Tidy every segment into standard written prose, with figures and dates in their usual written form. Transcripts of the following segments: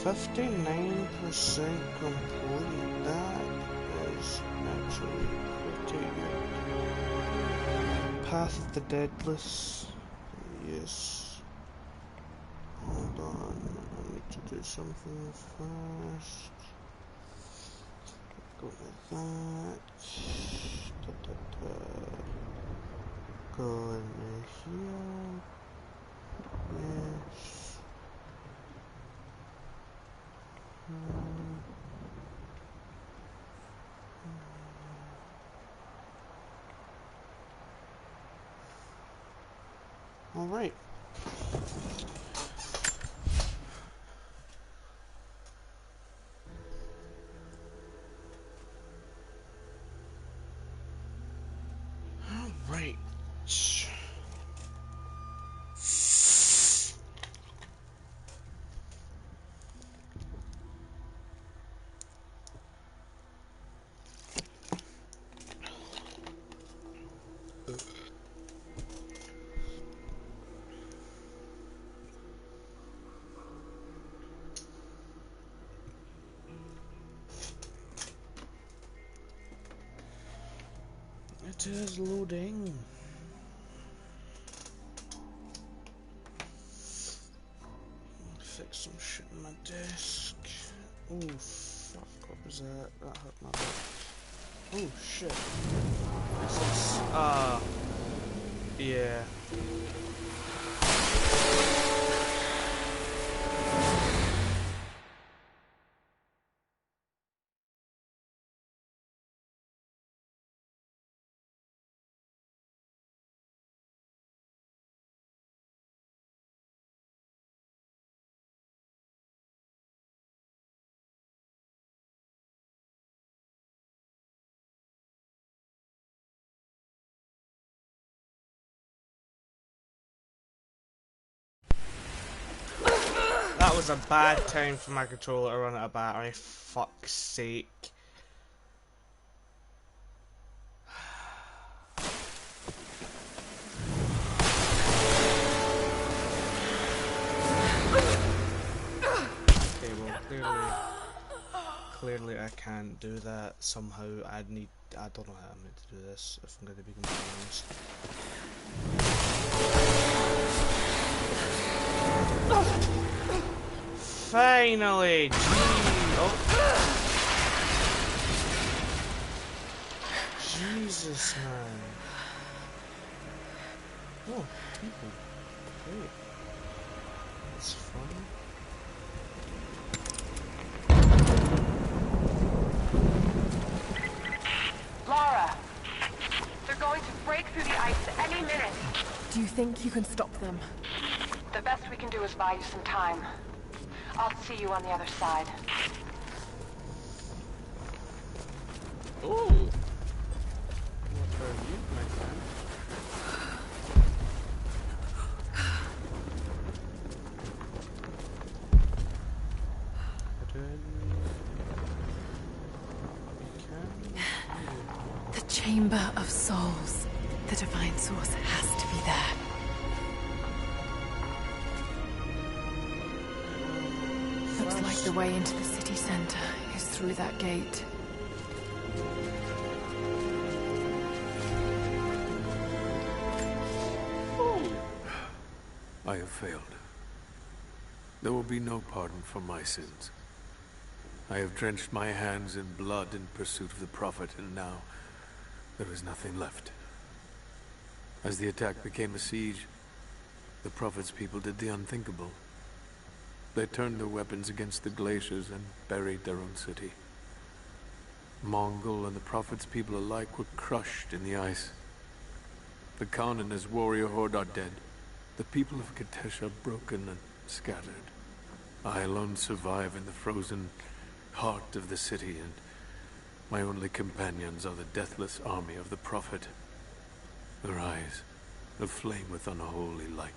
59% complete. That is actually pretty good. Path of the Deadless. Yes. Hold on. I need to do something first. Go with that. Go in here. Yes. All right. All right. It is loading. Fix some shit on my desk. Oh fuck, what was that? That hurt my back. Oh shit. This is yeah. That was a bad time for my controller to run out of battery, fuck's sake. Okay, well clearly I can't do that somehow. I don't know how I'm meant to do this, if I'm going to be completely honest. Finally! Oh. Jesus, man. Oh, people. Great. That's fun. Lara! They're going to break through the ice any minute. Do you think you can stop them? The best we can do is buy you some time. I'll see you on the other side. Ooh! What are you, my friend? The Chamber of Souls. The Divine Source has to be there. Looks like the way into the city center is through that gate. I have failed. There will be no pardon for my sins. I have drenched my hands in blood in pursuit of the Prophet, and now there is nothing left. As the attack became a siege, the Prophet's people did the unthinkable. They turned their weapons against the glaciers and buried their own city. Mongol and the Prophet's people alike were crushed in the ice. The Khan and his warrior horde are dead. The people of Kitezh are broken and scattered. I alone survive in the frozen heart of the city, and my only companions are the deathless army of the Prophet. Their eyes aflame with unholy light.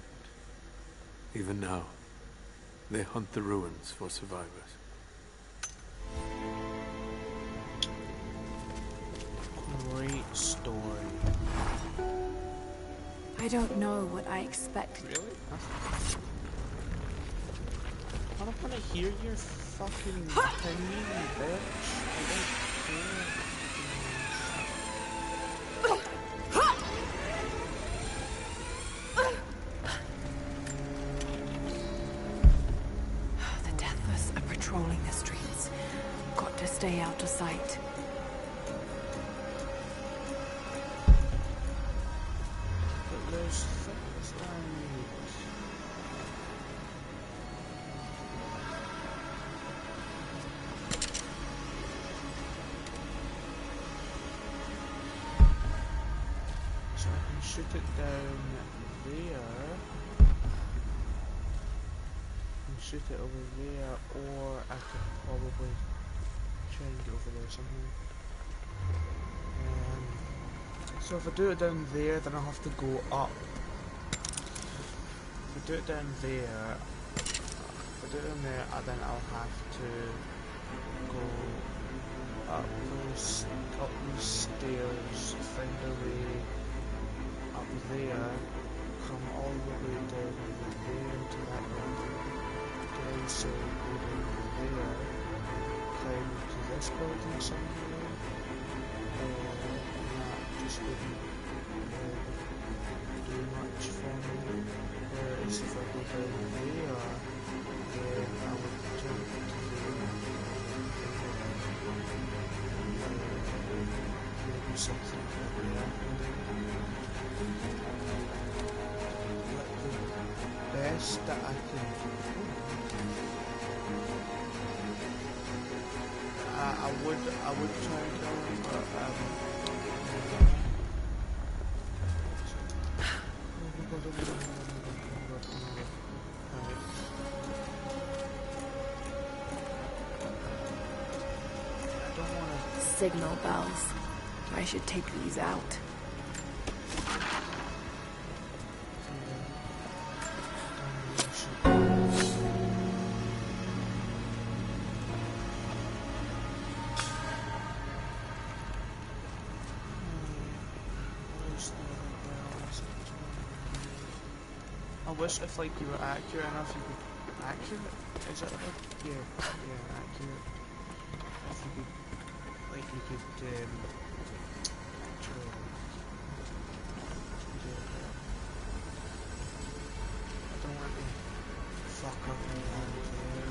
Even now, they hunt the ruins for survivors. Great story. I don't know what I expected. Really? I don't want to hear your fucking opinion, bitch. I don't care. The Deathless are patrolling the streets. Got to stay out of sight. But there's things I need. So I can shoot it down there. Shoot it over there, or I could probably try and get over there somehow. So if I do it down there, then I'll have to go up. If I do it down there, then I'll have to go up the stairs, find a way up there, come all the way down there into that room. So go down there, climb to this building somehow, that just wouldn't do much for me. Whereas if I go down there, then I would jump to maybe something like that. But the best that I can do, I would try and kill him, but I don't want to. Signal bells. I should take these out. I wish if like you were accurate enough you could accurate? Is it like yeah, accurate. If you could like you could actually do it. I don't want to fuck up my hand there.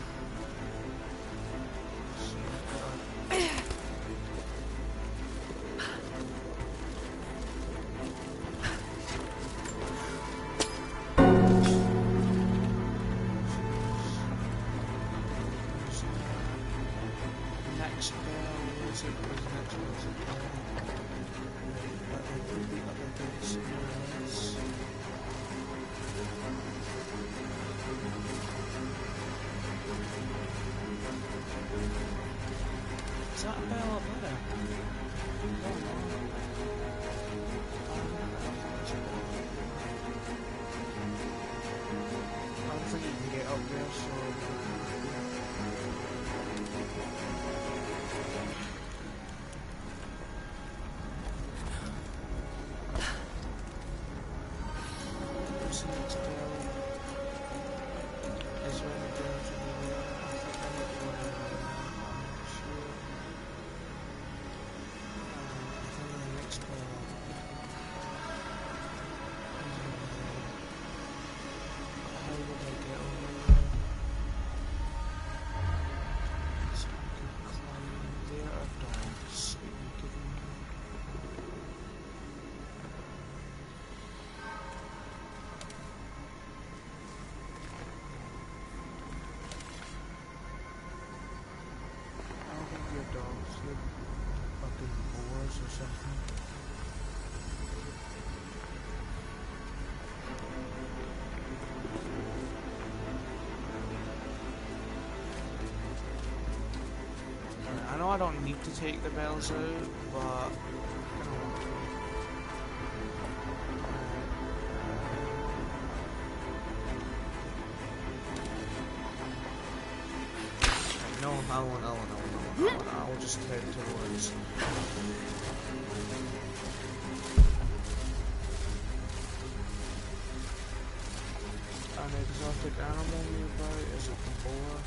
Is that a bell up there? I don't think you can get up there, so... What's the next bell? Is there any bells over there? I think I might be one of them. Fucking boars or something. I know I don't need to take the bells out, but no, I won't. I'll just head towards. An exotic animal nearby? Is it the boar?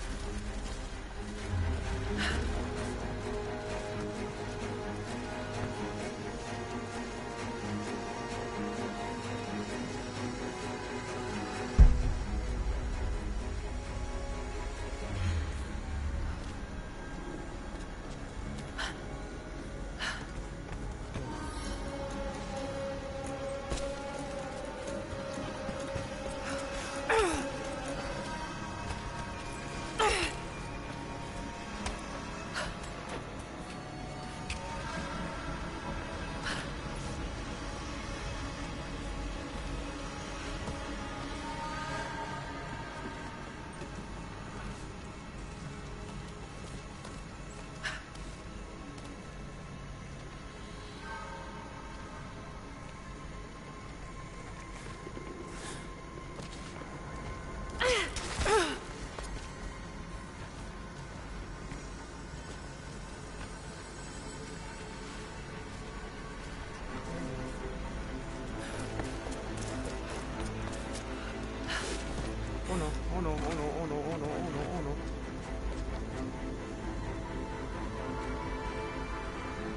Oh no, oh no, oh no, oh no, oh no, oh no, oh no.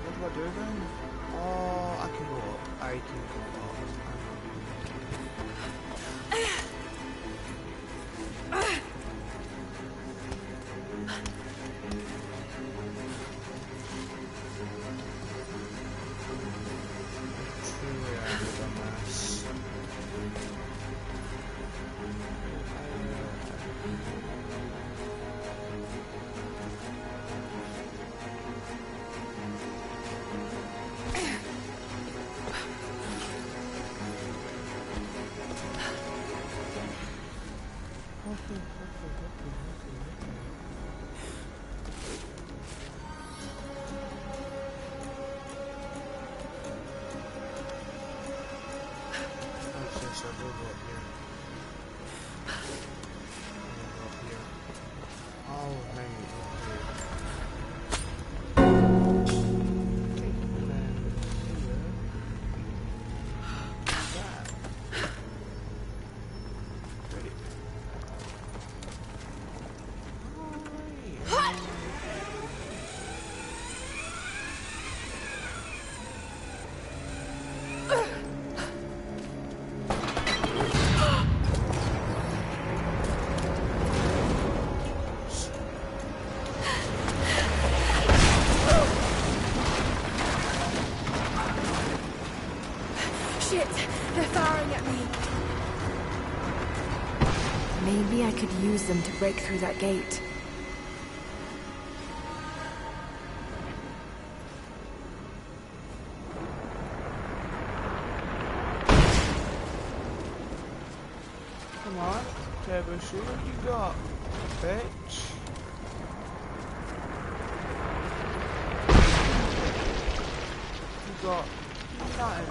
What do I do then? Oh, I can go up. I can go up. Truly, I did a mess. Shit! They're firing at me! Maybe I could use them to break through that gate. Come on, Turbo Shoe, what you got, bitch? You got nothing.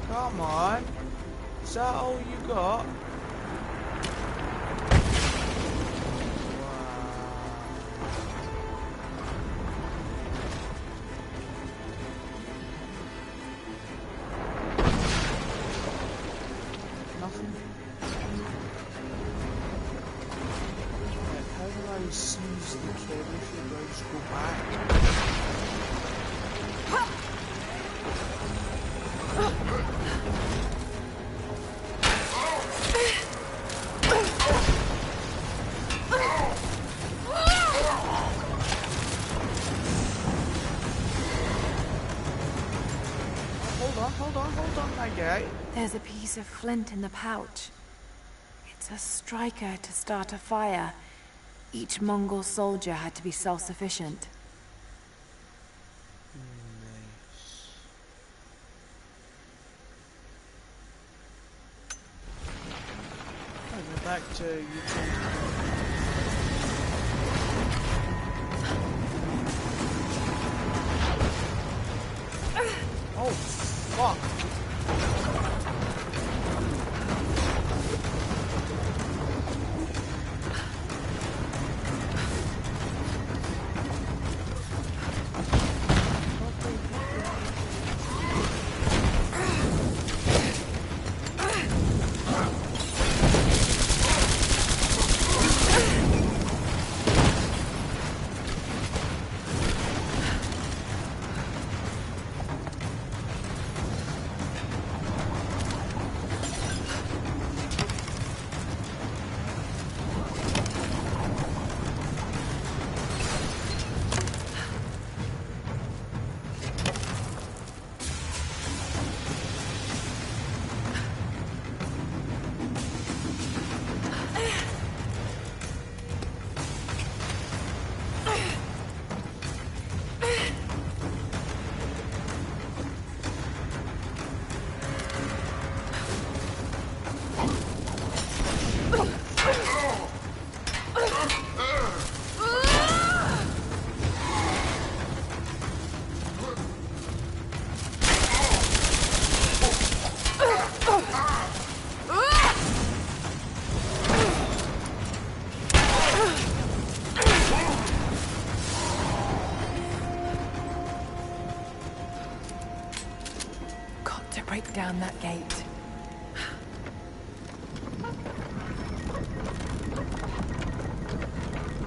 Come on. Is that all you got? Nothing. How do I seize the cable? Should I just go back? Hold on, my guy. There's a piece of flint in the pouch. It's a striker to start a fire. Each Mongol soldier had to be self-sufficient. Nice. I'll go back to YouTube. Oh, fuck. break down that gate.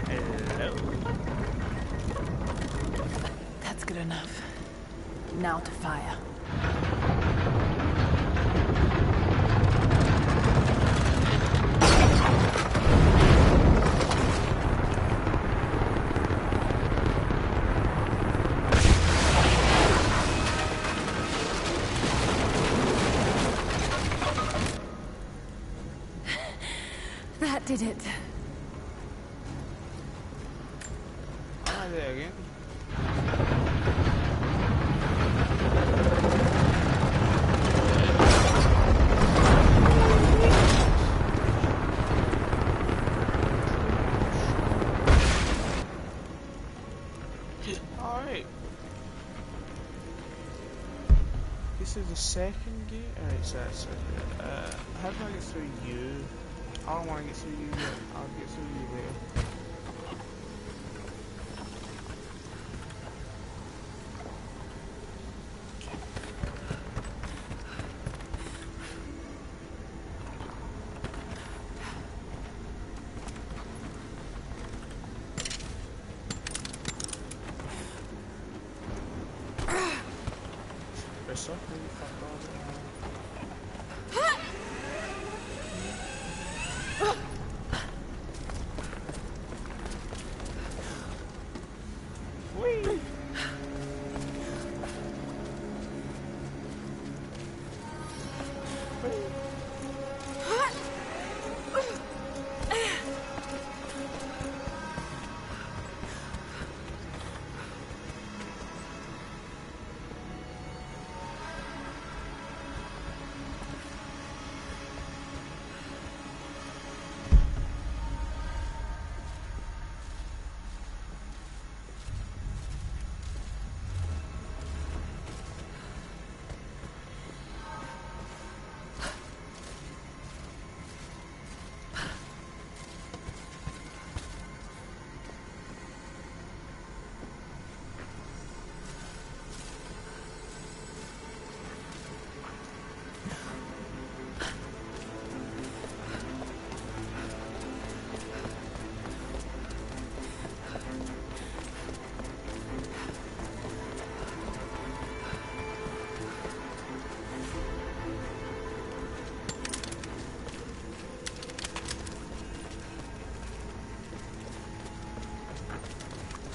Hello. That's good enough. Now to fire. That did it. Ah, there again. Alright. This is the second gate? Alright, so that's how do I get through you? I don't want to get through you yet. I'll get through you later. Press up, really fuck off. Whee!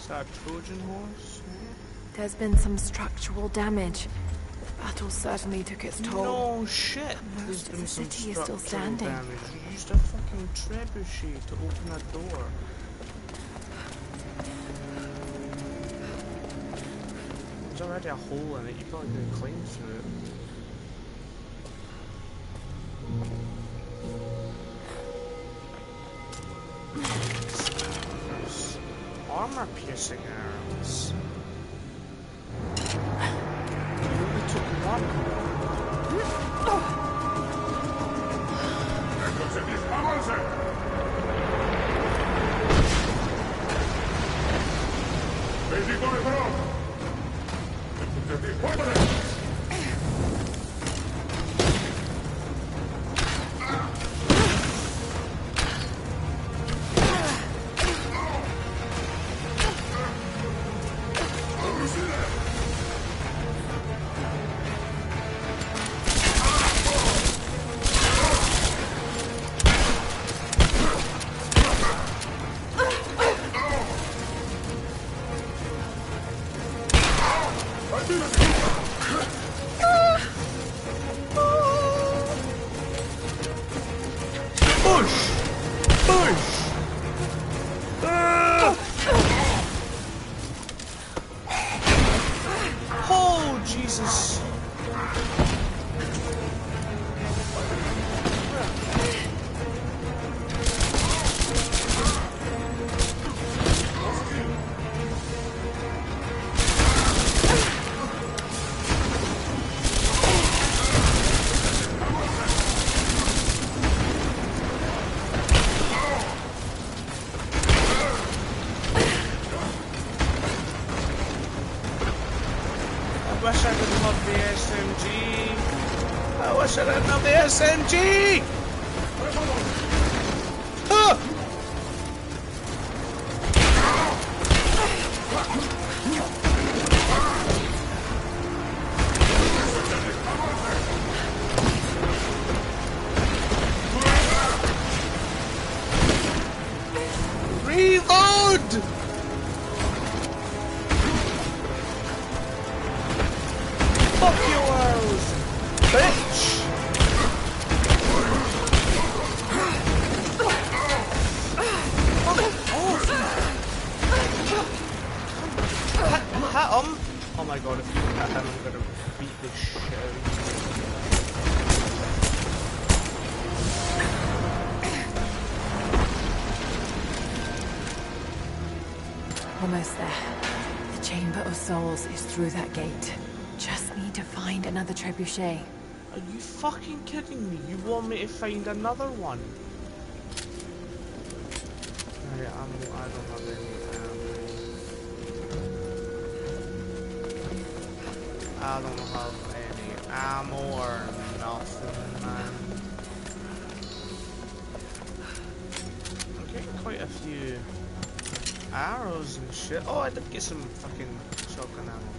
That Trojan horse? There's been some structural damage. The battle certainly took its toll. No shit! There's Most of been the some city is still structural standing. damage. You used a fucking trebuchet to open that door. There's already a hole in it, you probably could have climbed through it. Armor-piercing arrows. You only took one. Oh, Jesus. I wish I could love the SMG. I wish I didn't have the SMG! Ah! Reload! Fuck yours, bitch! Oh my god, if you hit him, I'm gonna beat the shit out of you. Almost there. The Chamber of Souls is through that gate. Just need to find another trebuchet. Are you fucking kidding me? You want me to find another one? Right, I don't have any ammo. I don't have any ammo or nothing, man. I'm getting quite a few arrows and shit. Oh, I did get some fucking shotgun ammo.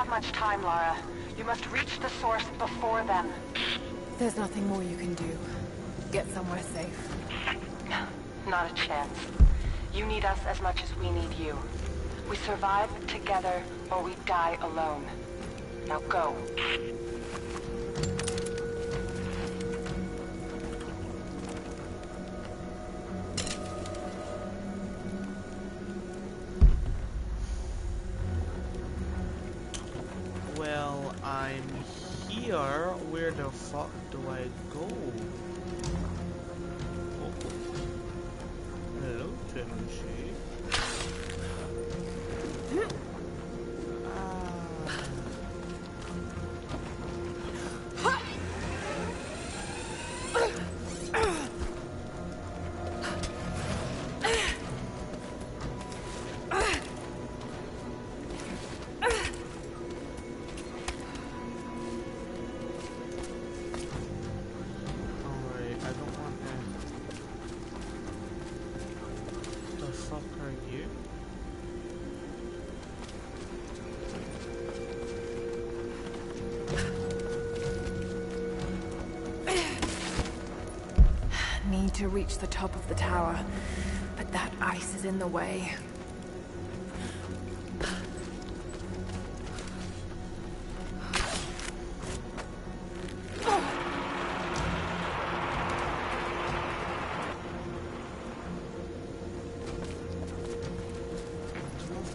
Much time, Lara. You must reach the source before them. There's nothing more you can do. Get somewhere safe. Not a chance. You need us as much as we need you. We survive together, or we die alone. Now go. Well, I'm here. Where the fuck do I go? Oh. Hello, trebuchet. Need to reach the top of the tower, but that ice is in the way.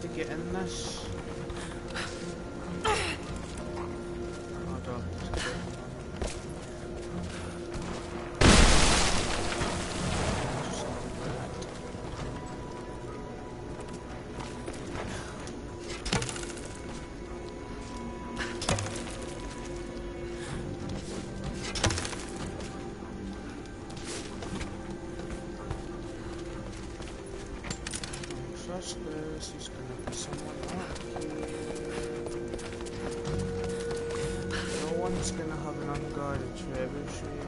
To get in this. He's gonna be someone up here. No one's gonna have an unguarded trebuchet.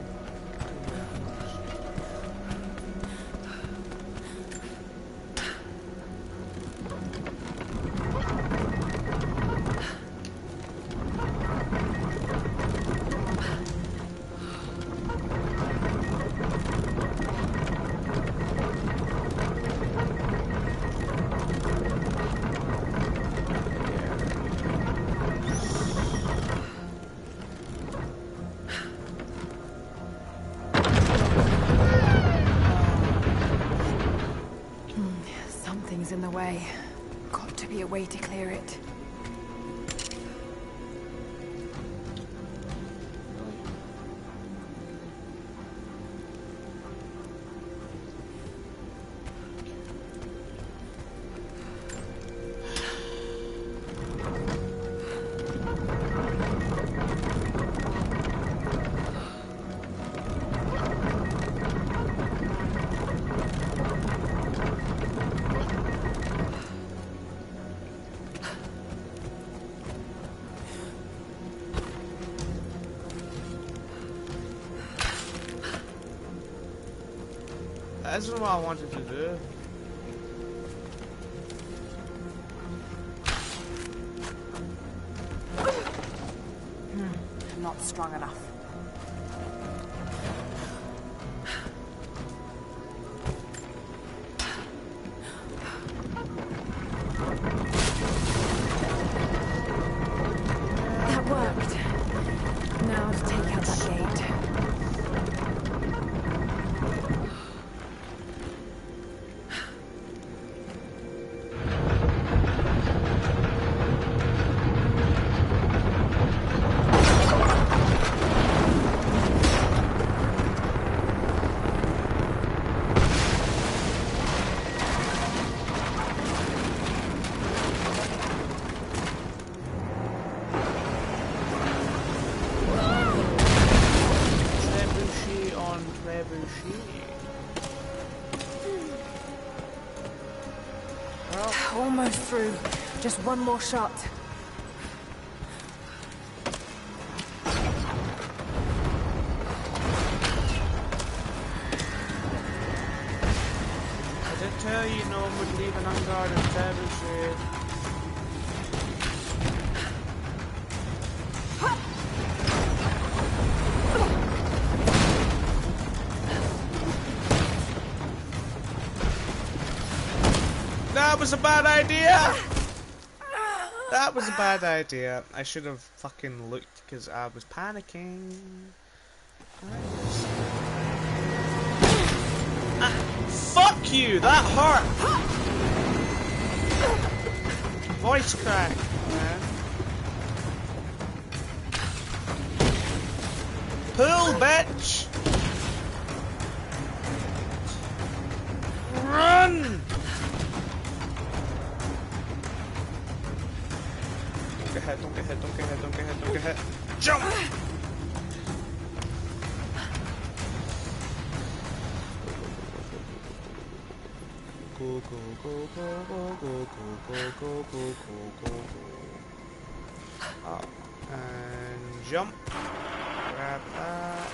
In the way. Got to be a way to clear it. That's not what I wanted to do. Not strong enough. That worked. Now to take out that gate. Almost through. Just one more shot. I did tell you no one would leave an unguarded trebuchet. That was a bad idea! That was a bad idea. I should have fucking looked because I was panicking. Fuck you! That hurt! Voice crack, man. Pull, bitch! Run! Don't get hit, don't get hit, don't get hit, don't get hit. Jump! Go, go, go, go, go, go, go, go, go, go, go, go. Up and jump. Grab that.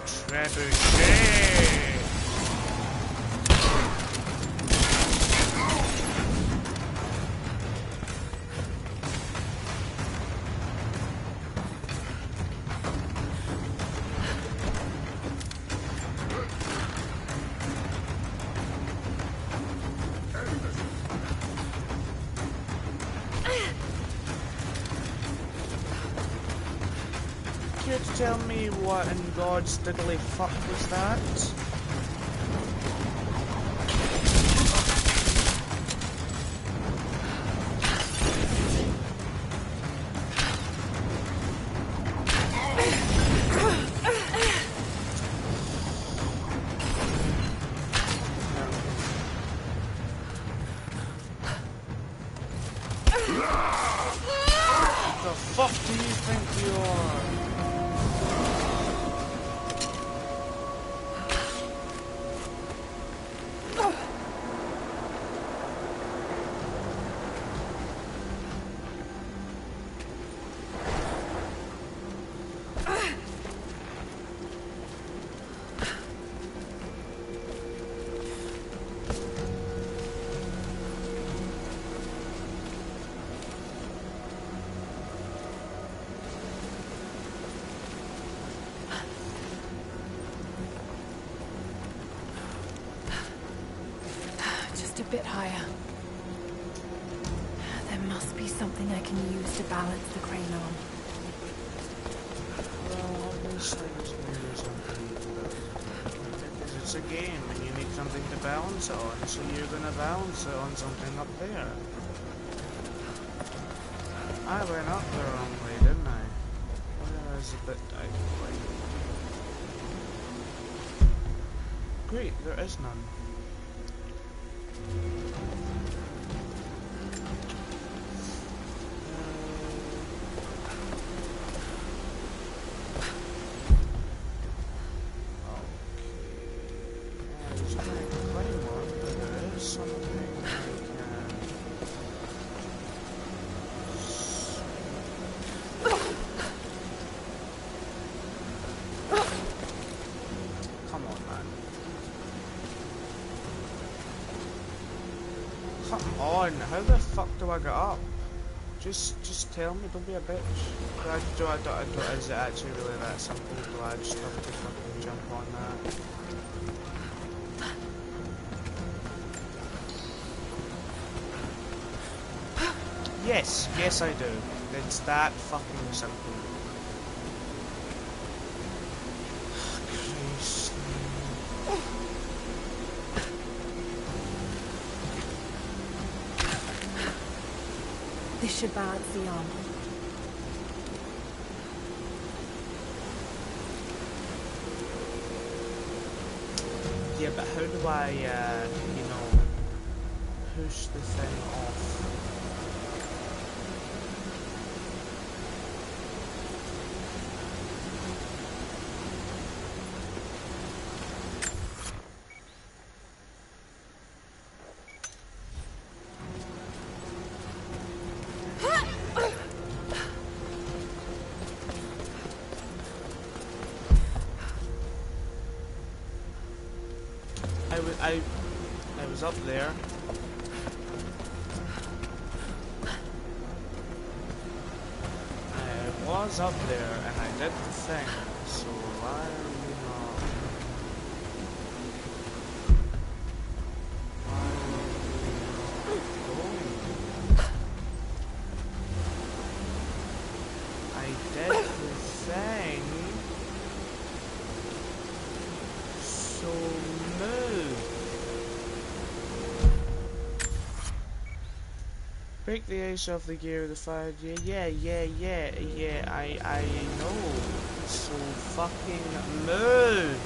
Trebuchet! Tell me what in God's diddly fuck was that? The fuck do you think you are? Just a bit higher. There must be something I can use to balance the crane on. Well, obviously there's going to be something. Because it's a game and you need something to balance it on, so you're going to balance it on something up there. I went up the wrong way, didn't I? That was a bit out of the way. Great, there is none. on, how the fuck do I get up? Just tell me, don't be a bitch. Is it actually really that simple? Do I just have to fucking jump on that? Yes, yes I do. It's that fucking simple. Christ. This should balance the arm. Yeah, but how do I, you know, push the thing off? I was up there. I was up there and I did the thing, so why are you not? Why are you not going? I did the thing, so move. Break the ice off the gear of the fire. Yeah, I know. So fucking move.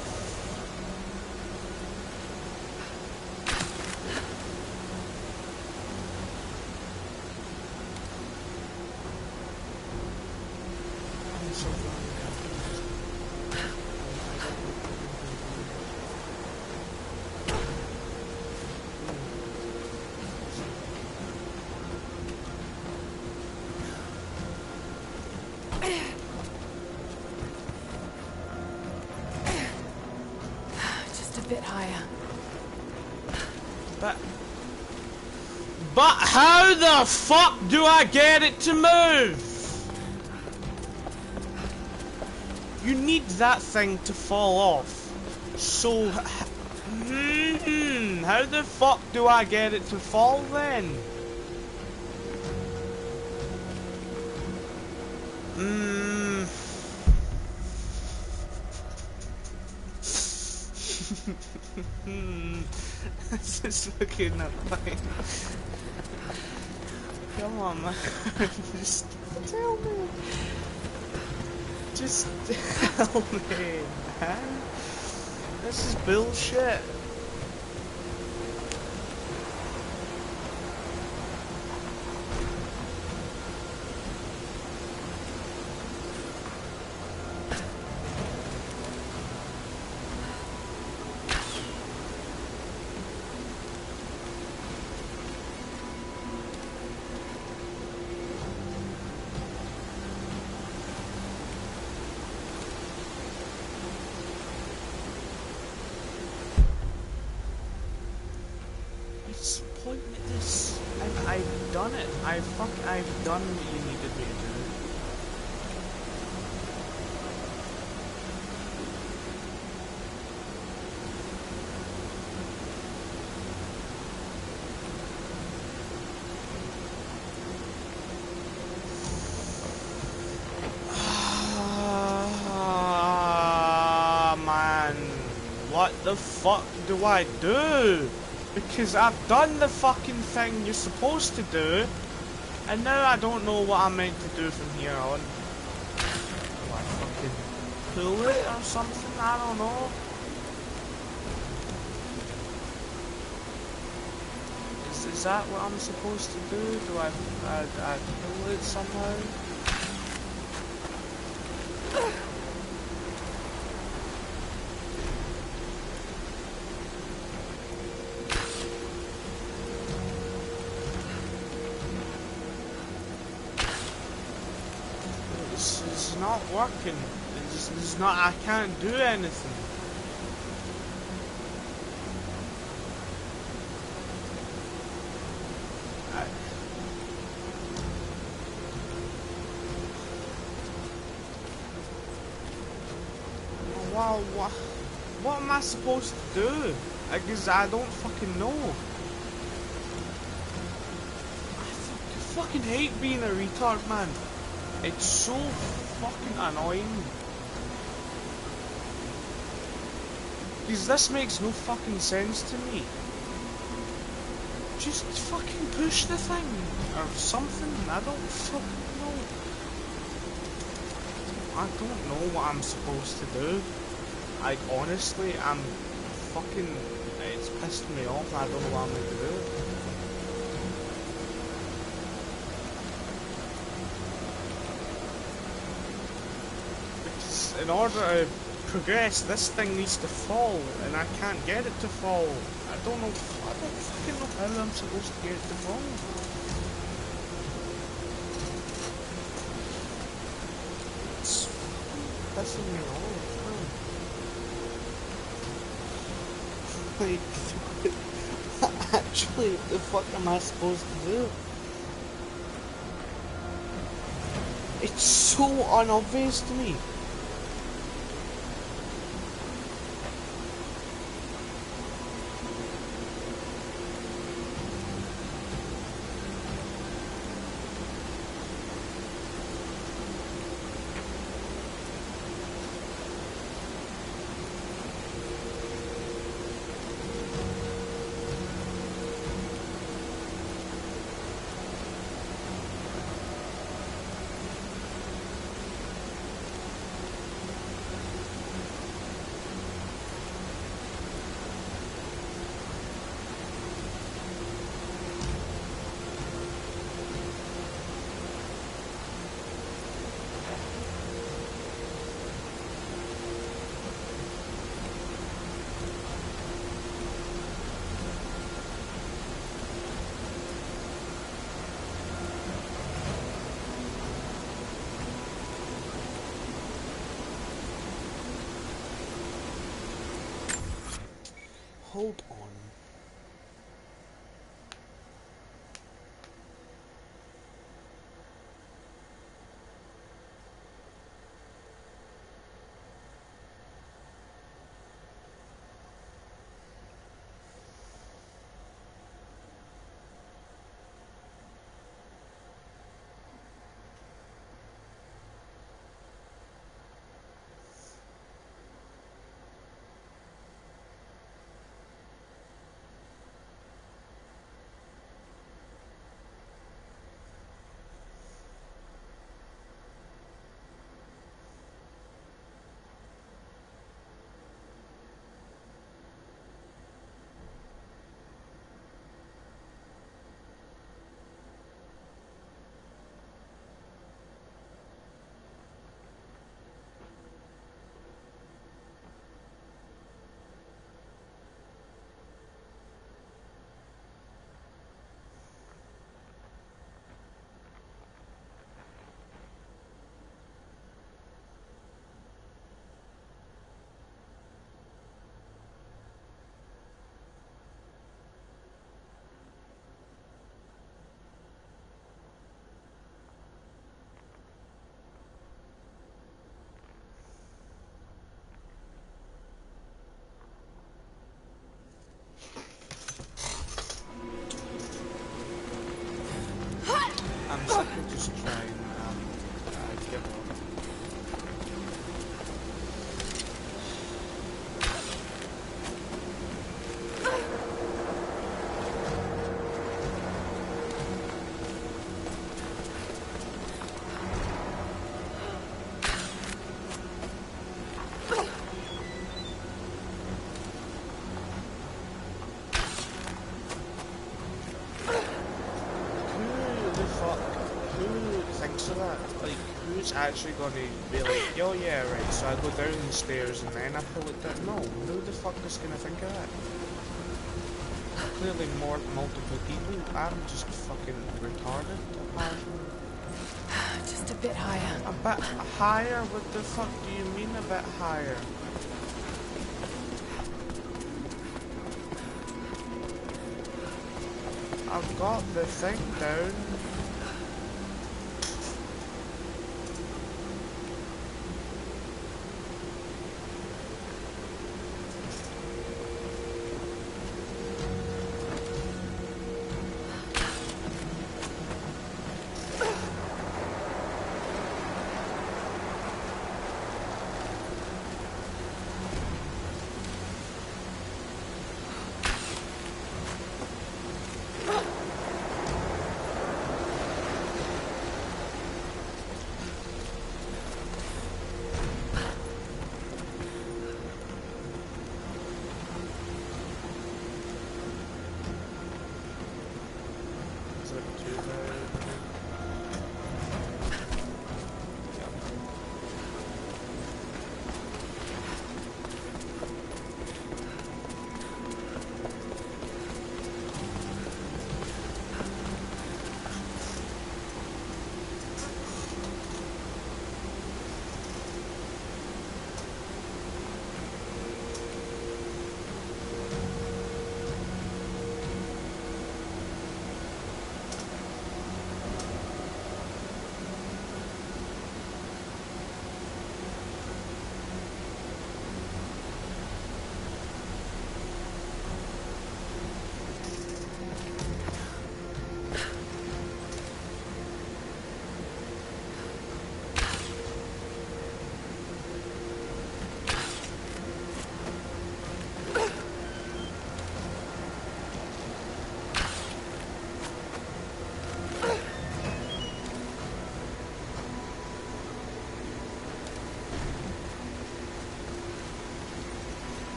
I'm so Just a bit higher. But how the fuck do I get it to move? You need that thing to fall off. So, how the fuck do I get it to fall then? This is looking up fine. Come on, man. Just tell me. Just tell me, man. This is bullshit. What's the point of this? I've done it. I've done what you needed me to do. Man, what the fuck do I do? Because I've done the fucking thing you're supposed to do, and now I don't know what I'm meant to do from here on. Do I fucking pull it or something? I don't know. Is that what I'm supposed to do? Do I pull it somehow? It's not working. It's not. I can't do anything. Well, what am I supposed to do? Because I don't fucking know. I fucking hate being a retard, man. It's so fucking annoying. Because this makes no fucking sense to me. Just fucking push the thing or something. I don't fucking know. I don't know what I'm supposed to do. Like, honestly, I'm fucking... It's pissed me off. I don't know what I'm going to do. Because in order to progress, this thing needs to fall, and I can't get it to fall. I don't fucking know how I'm supposed to get it to fall. It's pissing me off. Like, actually, what the fuck am I supposed to do? It's so unobvious to me. Hold on. I'm sick of just trying and give up. Actually gonna be like, oh yeah, right, so I go down the stairs and then I pull it down. No, who the fuck is gonna think of that? Clearly multiple people. I'm just fucking retarded, apparently. Just a bit higher. A bit higher? What the fuck do you mean a bit higher? I've got the thing down.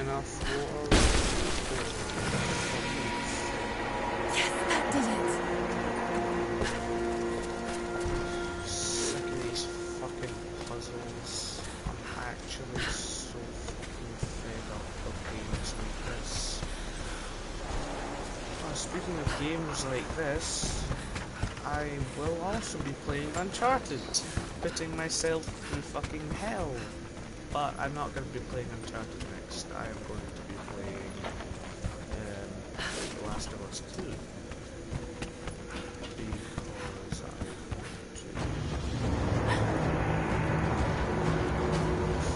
enough water. Yes, that did it. Sick of these fucking puzzles. I'm actually so fucking fed up of games like this. Speaking of games like this, I will also be playing Uncharted, putting myself through fucking hell. But I'm not going to be playing Uncharted next. I am going to be playing The Last of Us 2. Because I want to...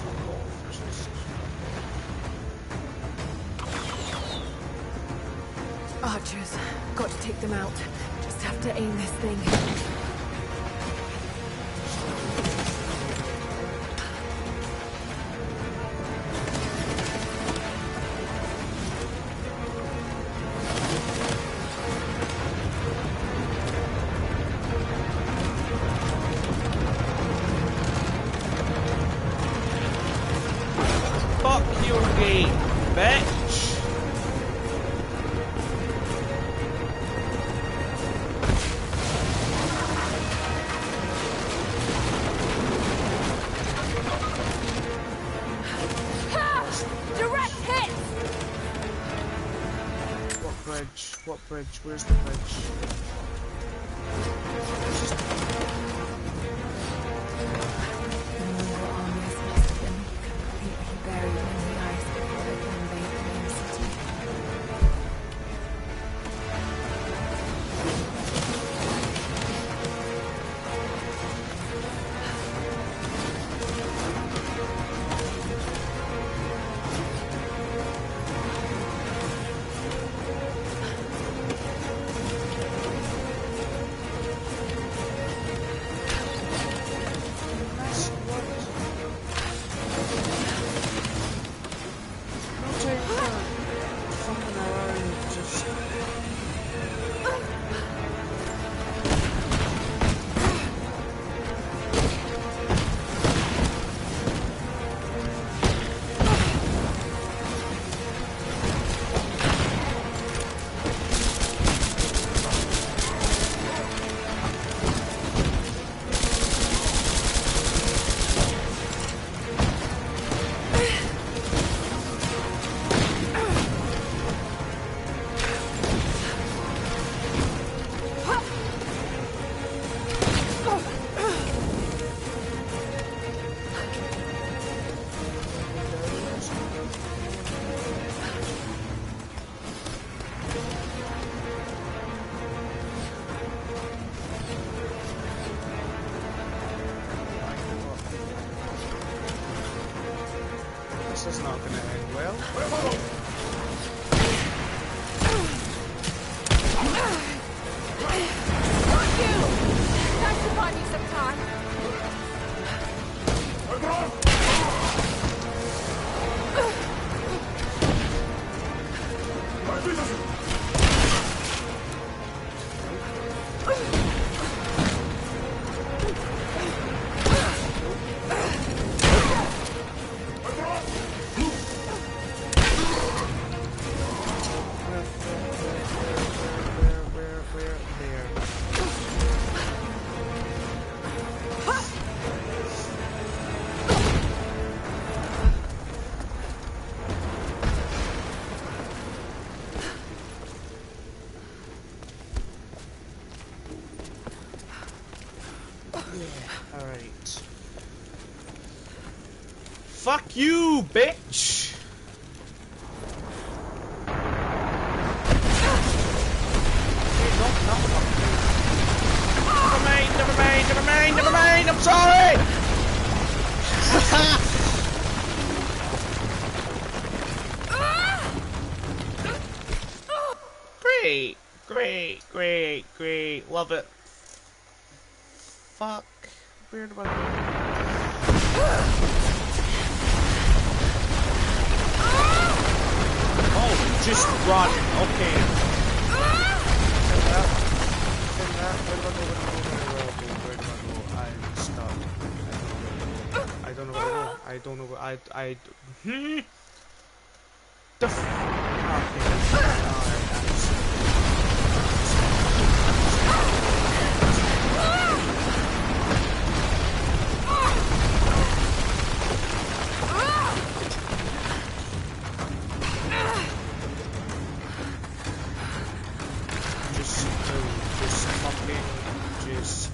Fuck off, just... Archers. Got to take them out. Just have to aim this thing. Fuck your game, bitch! Direct hit! What bridge? What bridge? Where's the bridge? The Mongol armies must have been completely buried in the ice before they could invade the main city. This is not going to end well. Nice to find you sometime. Where? There. Yeah, alright. Fuck you, bitch! Never mind, I'm sorry! Great, love it. Fuck, where do I go? Oh, just run, okay. Where do I go? I'm stuck. I don't know where to go. the f- okay. Alright, just fucking, just...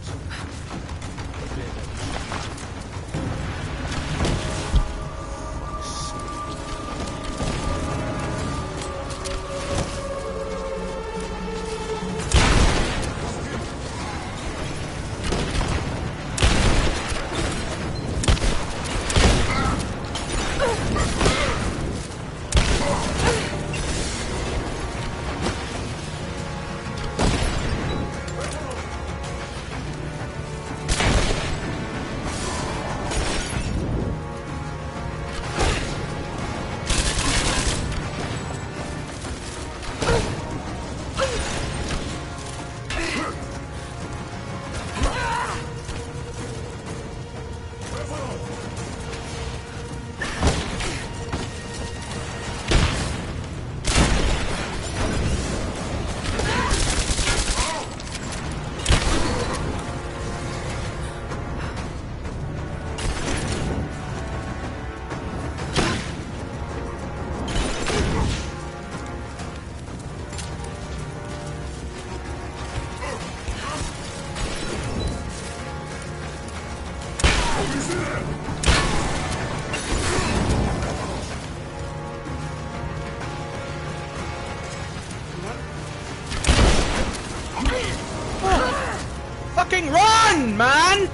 Fucking run, man!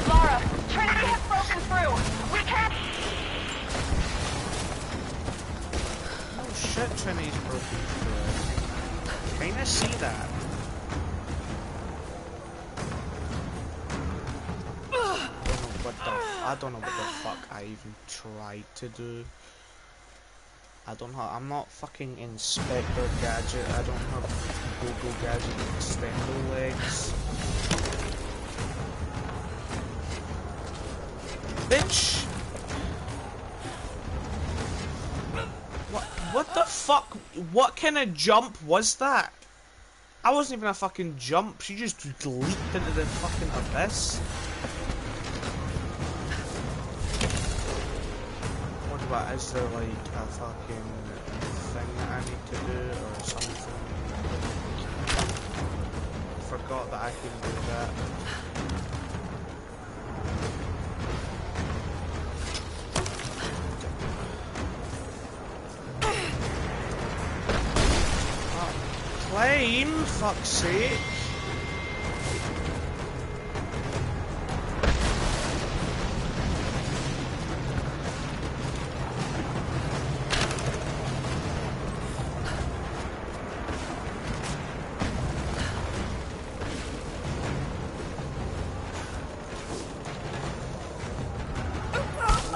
Lara, Trinity has broken through. We can't... Oh shit, Trinity's broken through. Kinda see that. I don't know what the fuck I even tried to do. I'm not fucking Inspector Gadget. I don't have Google Gadget extendo legs. Bitch! What the fuck? What kind of jump was that? I wasn't even a fucking jump. She just leaped into the fucking abyss. What is there like a fucking thing that I need to do or something? Forgot that I can do that. Climb, fuck's sake.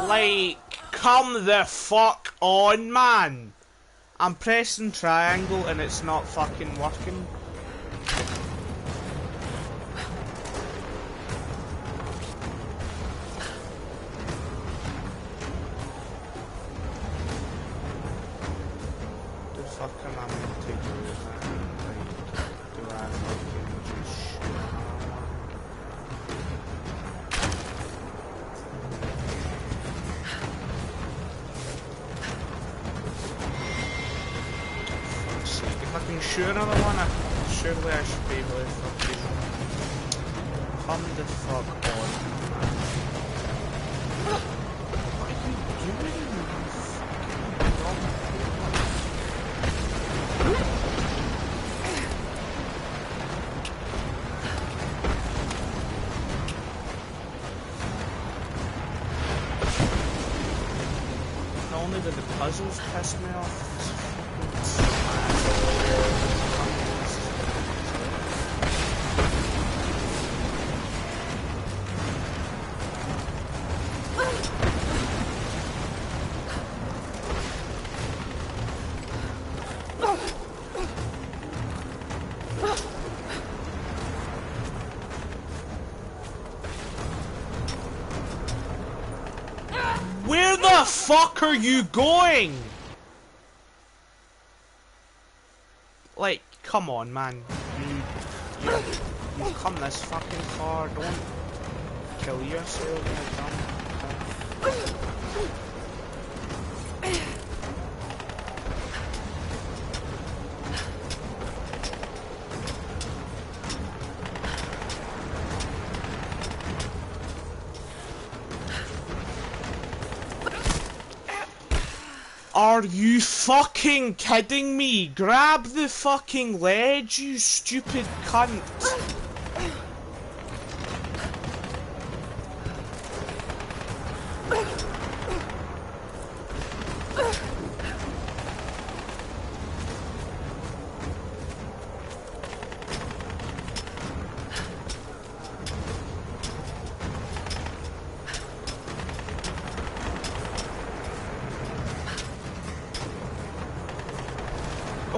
Like, come the fuck on, man! I'm pressing triangle and it's not fucking working. The fuck am I meant to do, man? Like, do I fucking just shoot If I can shoot another one, surely I should be able to fucking come the fuck on. What are you doing? Not only did the puzzles piss me off. Where the fuck are you going? Like, come on, man. You've come this fucking far. Don't kill yourself, you dumb. Are you fucking kidding me? Grab the fucking ledge, you stupid cunt!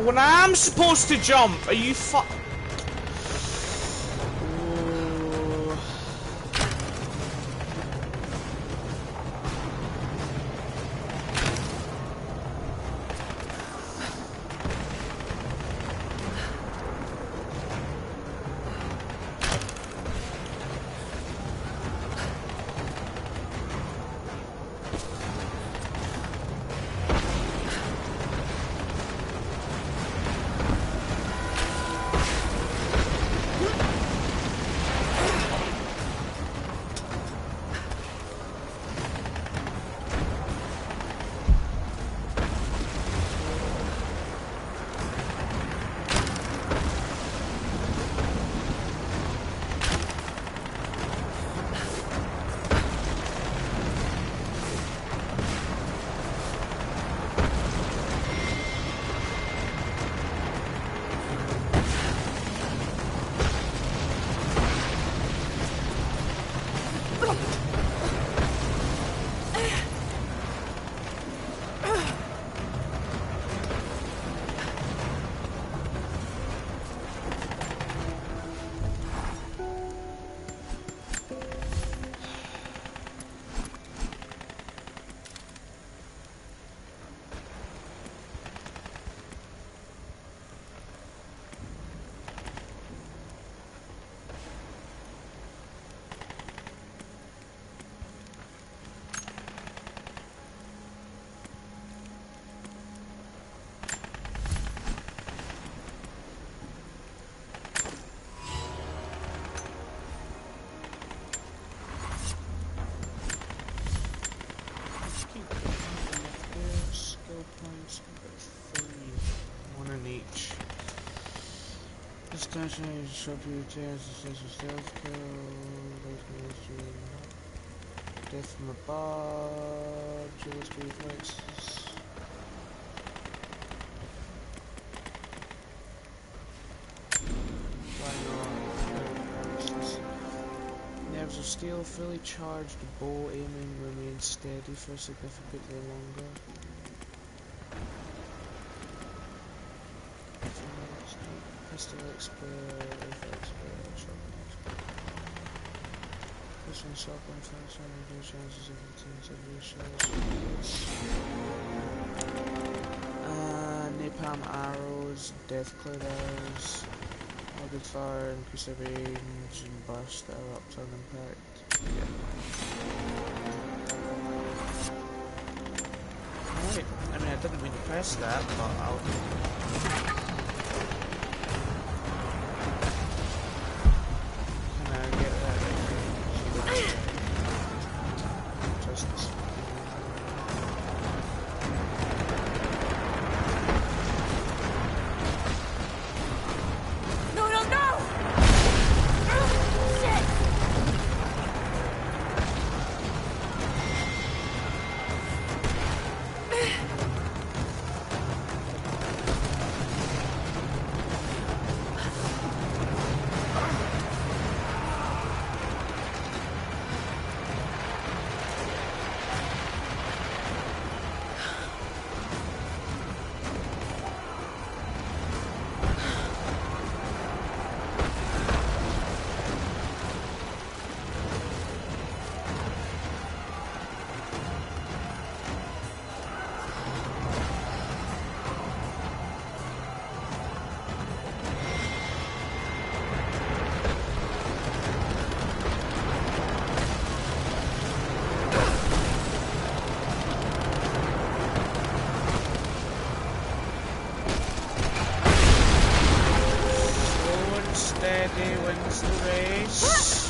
When I'm supposed to jump, are you fu- Discussion show you chance to sense of self kill, death from above, Jules reflexes. Nerves of steel, fully charged bow aiming remains steady for significantly longer. Pistol explode, shotgun explode. Pushing shotgun flash on reduce chances of routines napalm arrows, death clouders, all good fire, increase the range and burst that are up to an impact. Alright, I mean I didn't mean to press that, but I'll Eddie wins the race.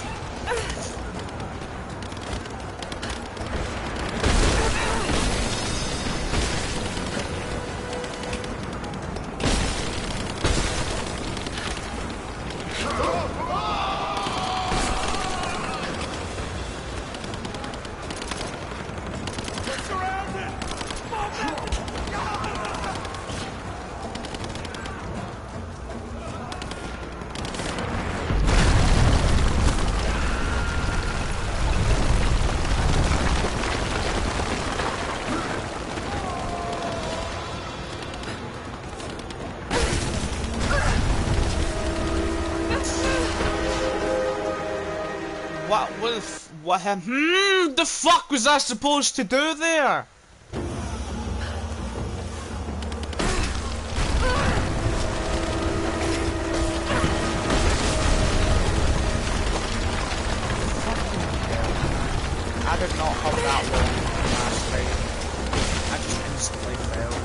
What the fuck was I supposed to do there? I did not have that long last fight. I just instantly fell.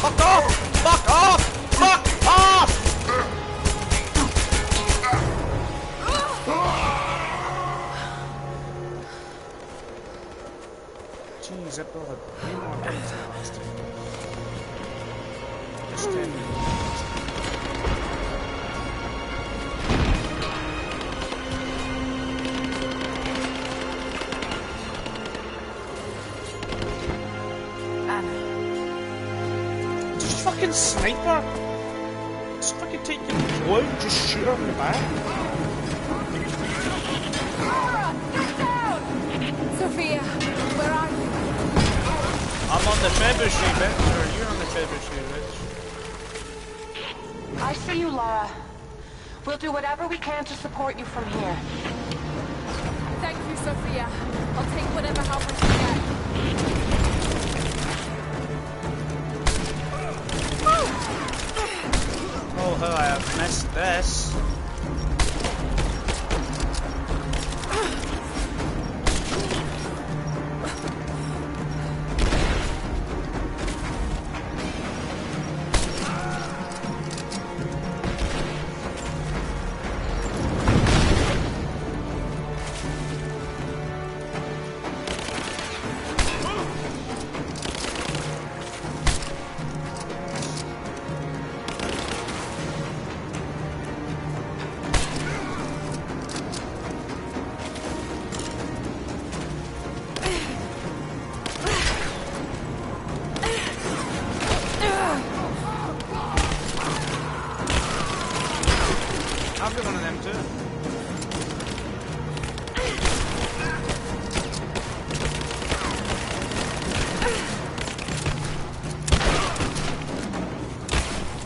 Fuck off! Fuck off! Fuck off! Jeez, I built a way more guns than last time. Just 10 minutes. Fucking sniper! Just fucking take your boy and just shoot her in the back. Laura, get down! Sophia, where are you? I'm on the trebuchet, bitch. Or you're on the trebuchet, bitch. I see you, Lara. We'll do whatever we can to support you from here. Thank you, Sophia. I'll take whatever help I can get. Oh hell, I have missed this. I'll get one of them too.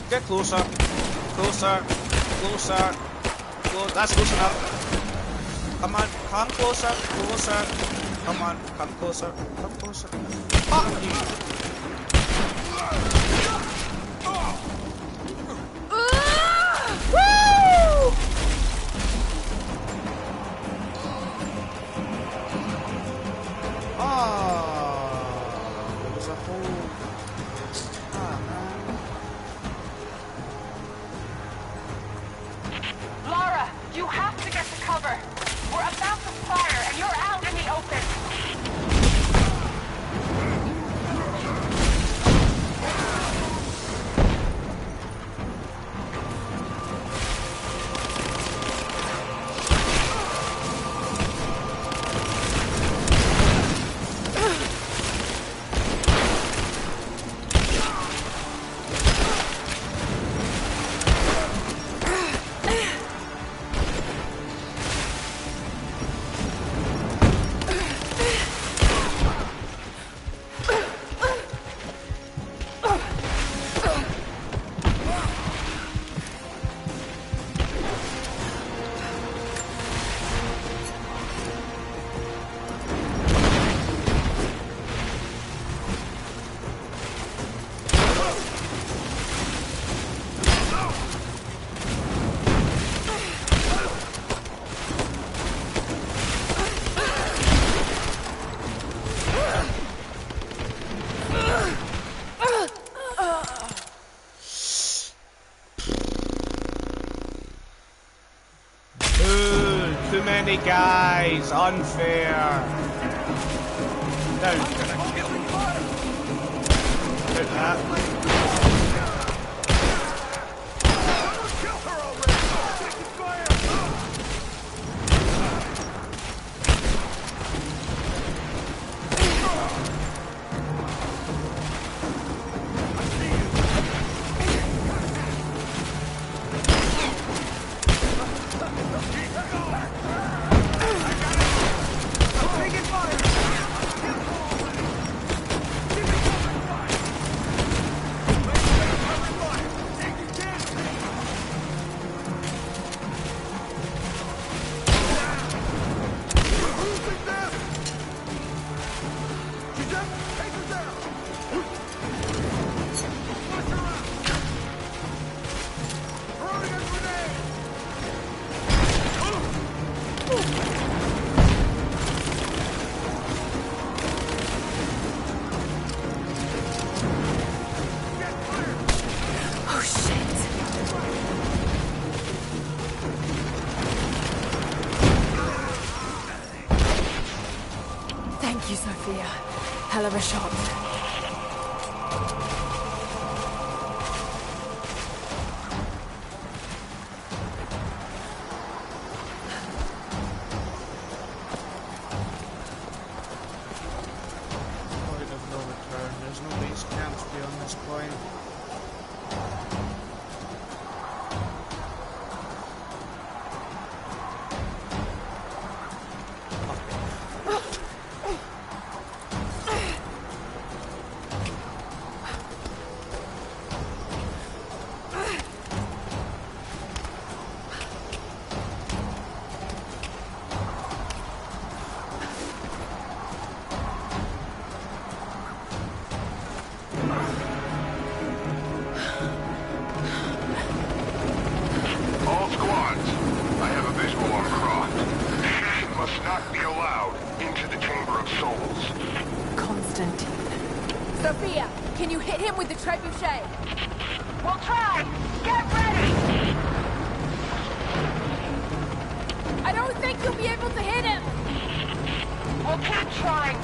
Get closer. Closer. Closer. That's close enough. Come on. Come closer. Closer. Come on. Come closer. Come closer. Fuck you. There was a whole... Lara, you have to get to cover. We're about to fire and you're out in the open. many guys. Unfair. Down. Out that. Thank you, Sophia. Hell of a shot. Point of no return. There's no base camps beyond this point. All squads, I have a visual on Croft. Shane must not be allowed into the Chamber of Souls. Constantine. Sophia, can you hit him with the trebuchet? We'll try! Get ready! I don't think you'll be able to hit him! We'll keep trying.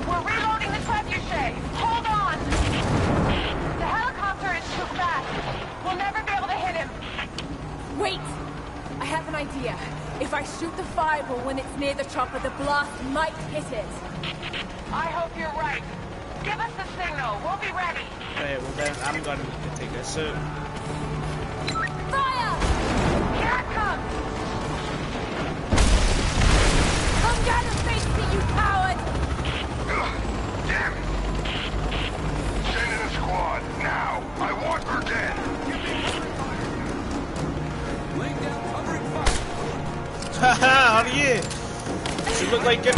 We're reloading the trebuchet. Hold on! The helicopter is too fast. We'll never be able to hit him. Wait! I have an idea. If I shoot the fireball when it's near the chopper, the blast might hit it. I hope you're right. Give us the signal. We'll be ready. Right, well then I'm going to take this out. Fire! Here it comes! I'm gonna face it, you coward! Ugh, damn it! Send in a squad, now! I want her dead! Haha, how are you? You look like it.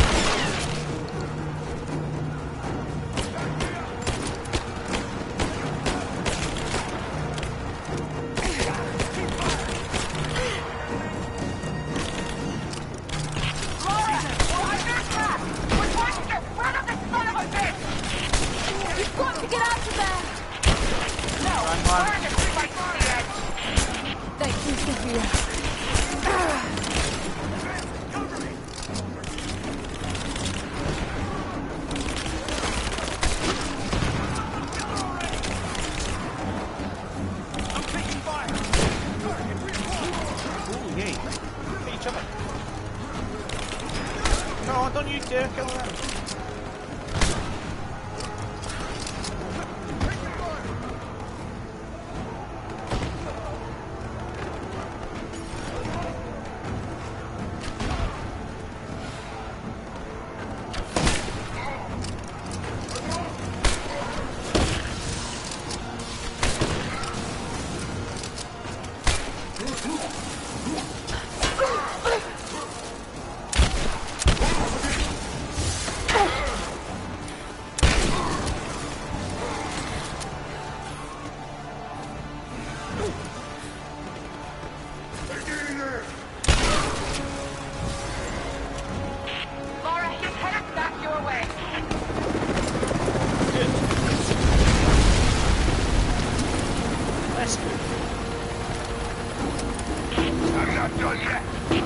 Laura! We're under attack! We're trying to get rid of this son of a bitch! You've got to get out of there! No, Run, we're run. in the fight to the edge. Thank you, Sophia. Ooh, yay. Hit each other. No, don't you dare kill them. Laura, he's headed back your way. Good. That's good. I'm not done yet! We're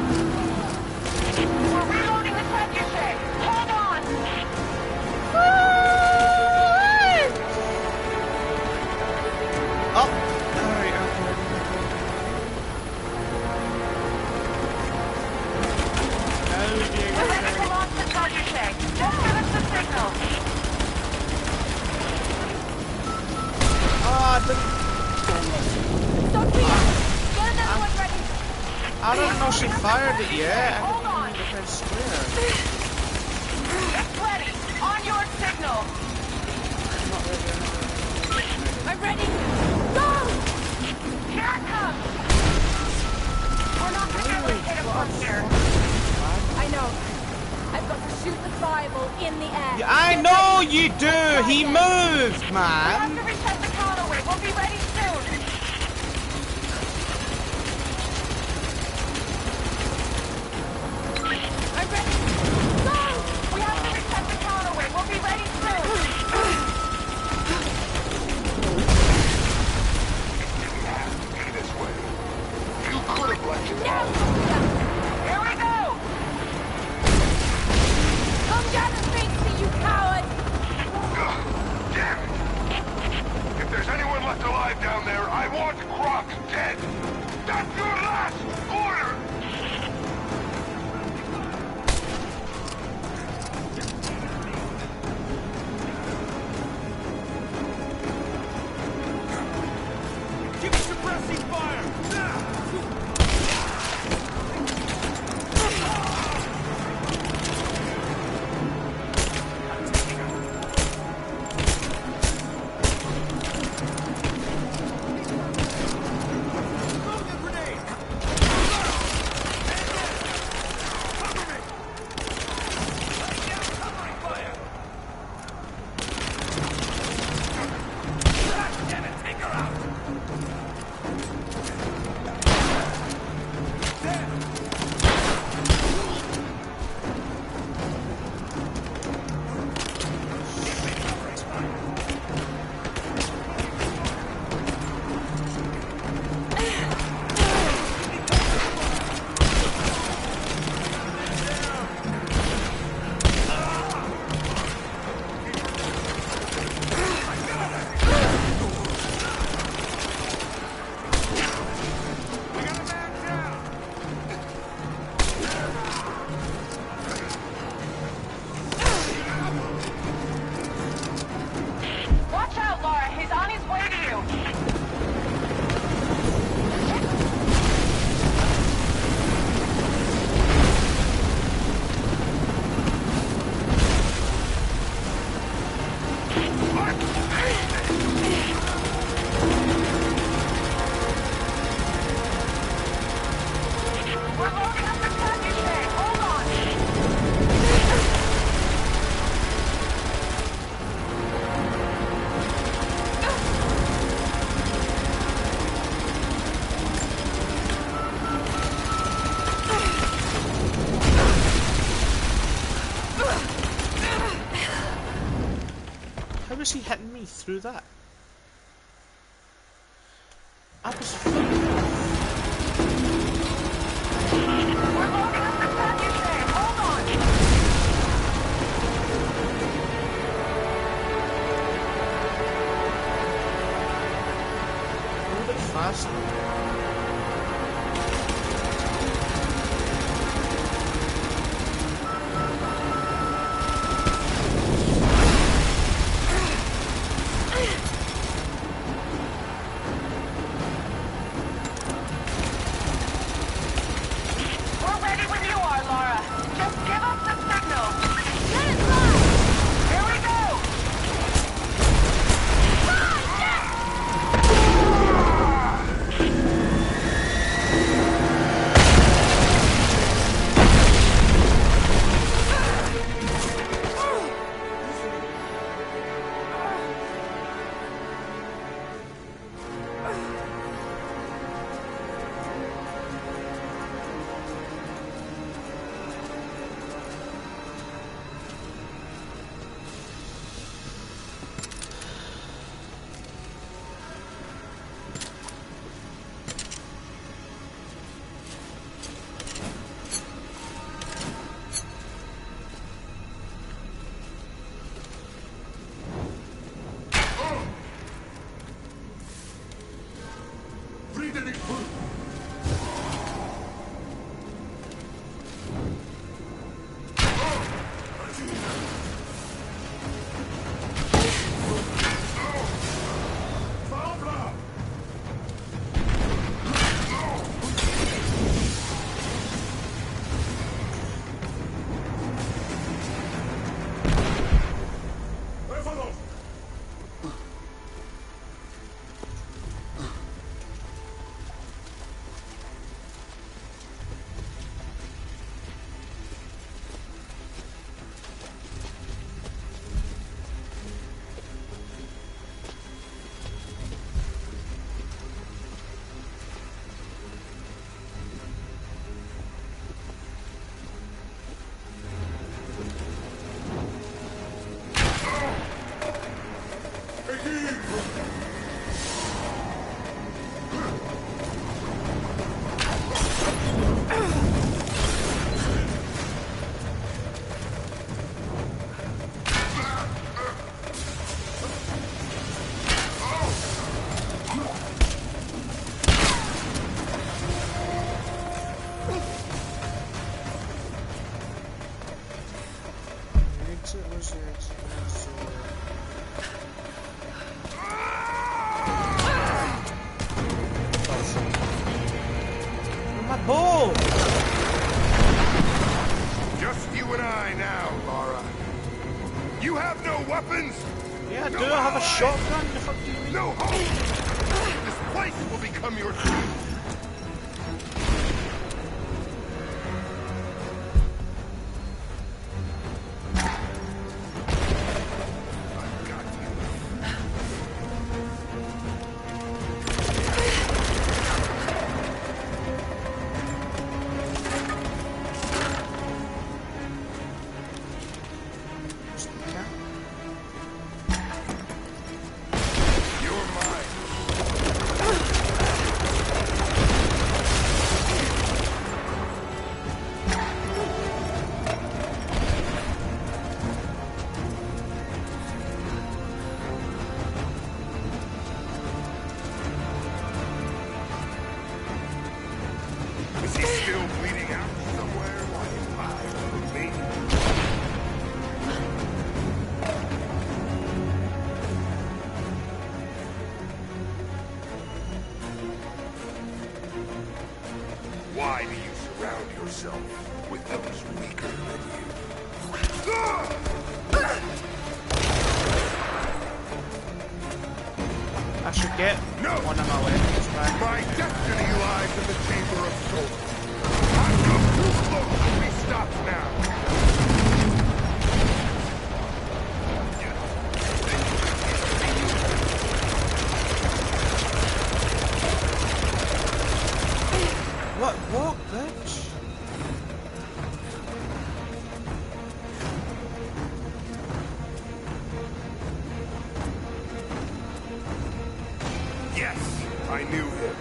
reloading the trebuchet. Hold on. Oh! Alright, okay. Now We're ready to launch the trebuchet. Just give us the signal. Ah, I didn't... Sophia! Get another one ready! I didn't know she fired it yet. I Hold on. didn't press square. It's ready. On your signal. Not ready. I'm ready! Go! Here it comes. We're not going to be able to hit him from here. I know. I've got to shoot the fireball in the air. Yeah, I know you do! He moved, We'll have man! to reset the counterweight. We'll be ready soon. I'm ready! Go! We have to reset the counterweight. We'll be ready soon. Be this way. You could have left it No! Here we go. Come down the street, you coward! Damn it! If there's anyone left alive down there, I want Croc dead! That's your last order! Keep suppressing fire! Watch out, Laura. He's on his way to you. We're loading up the trebuchet. Hold on. How was he hitting me through that? I was... We're loading up the trebuchet. Hold on. A little bit faster. My bow! Just you and I now, Lara. You have no weapons? Yeah, I no do. I have a allies, shotgun. The fuck do you mean? no hope! This place will become your tomb. Is he still bleeding out somewhere while you hide from me? Why do you surround yourself with those weaker than you? I should get No! one of my weapons back. My destiny lies in the Chamber of Souls. I've come too close to be stopped now. What, bitch? Yes, I knew him.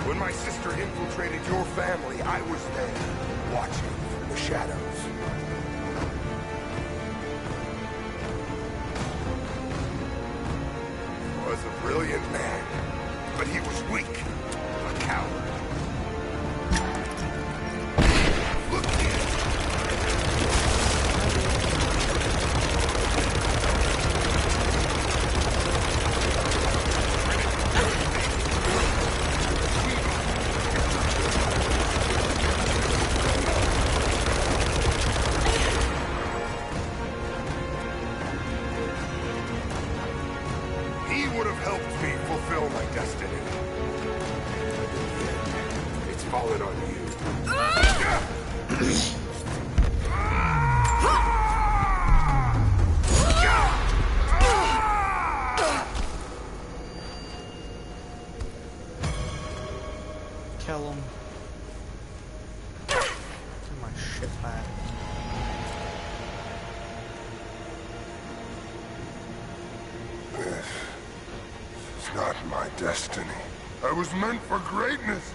When my sister infiltrated your family, I was there, watching from the shadows. He was a brilliant man, but he was weak, a coward. Look here. He would have helped me fulfill my destiny. It's fallen on you. Kill him. Get my shit back. This is not my destiny. I was meant for greatness.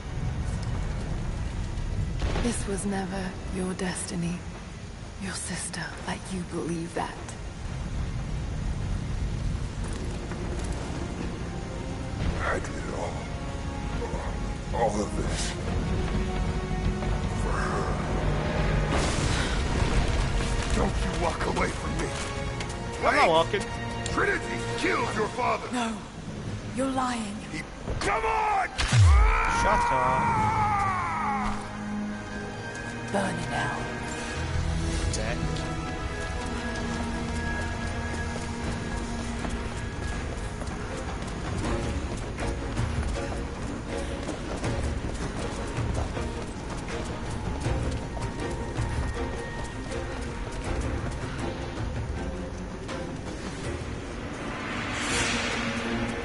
This was never your destiny. Your sister let you believe that. I did it all of this for her. Don't you walk away from me. I'm not walking. Trinity killed your father. No, you're lying. Come on! Shut up. Burn it out. Dead.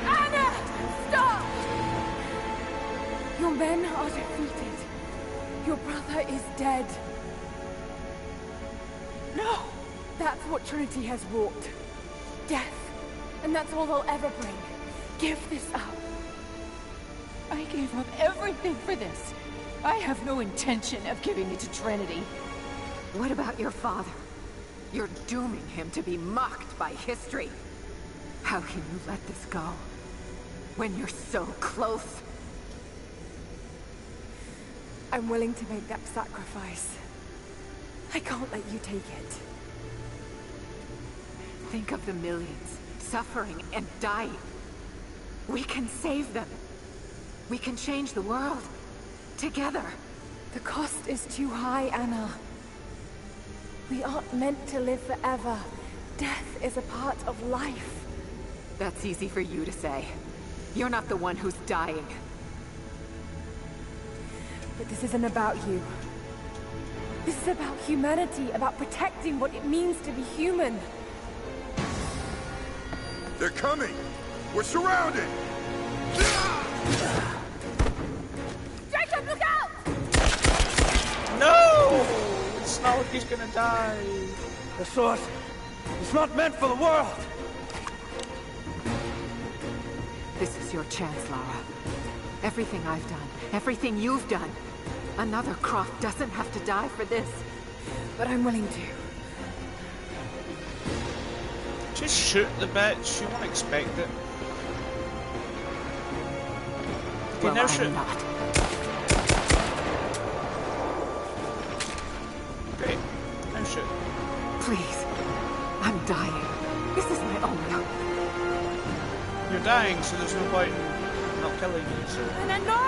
Anna! Stop! Your men are defeated. Your brother is dead. No! That's what Trinity has wrought. Death. And that's all they'll ever bring. Give this up. I gave up everything for this. I have no intention of giving it to Trinity. What about your father? You're dooming him to be mocked by history. How can you let this go? When you're so close? I'm willing to make that sacrifice. I can't let you take it. Think of the millions suffering and dying. We can save them. We can change the world. Together. The cost is too high, Anna. We aren't meant to live forever. Death is a part of life. That's easy for you to say. You're not the one who's dying. But this isn't about you. This is about humanity, about protecting what it means to be human. They're coming! We're surrounded! Jacob, look out! No! It's not like he's gonna die. The sword is not meant for the world! This is your chance, Lara. Everything I've done, everything you've done. Another Croft doesn't have to die for this. But I'm willing to. Just shoot the bitch. You won't expect it. Okay, Well, now I'm shoot. not. Great. Now shoot. Please. I'm dying. This is my only hope. You're dying, so there's no point in not killing you, so... Anna, no!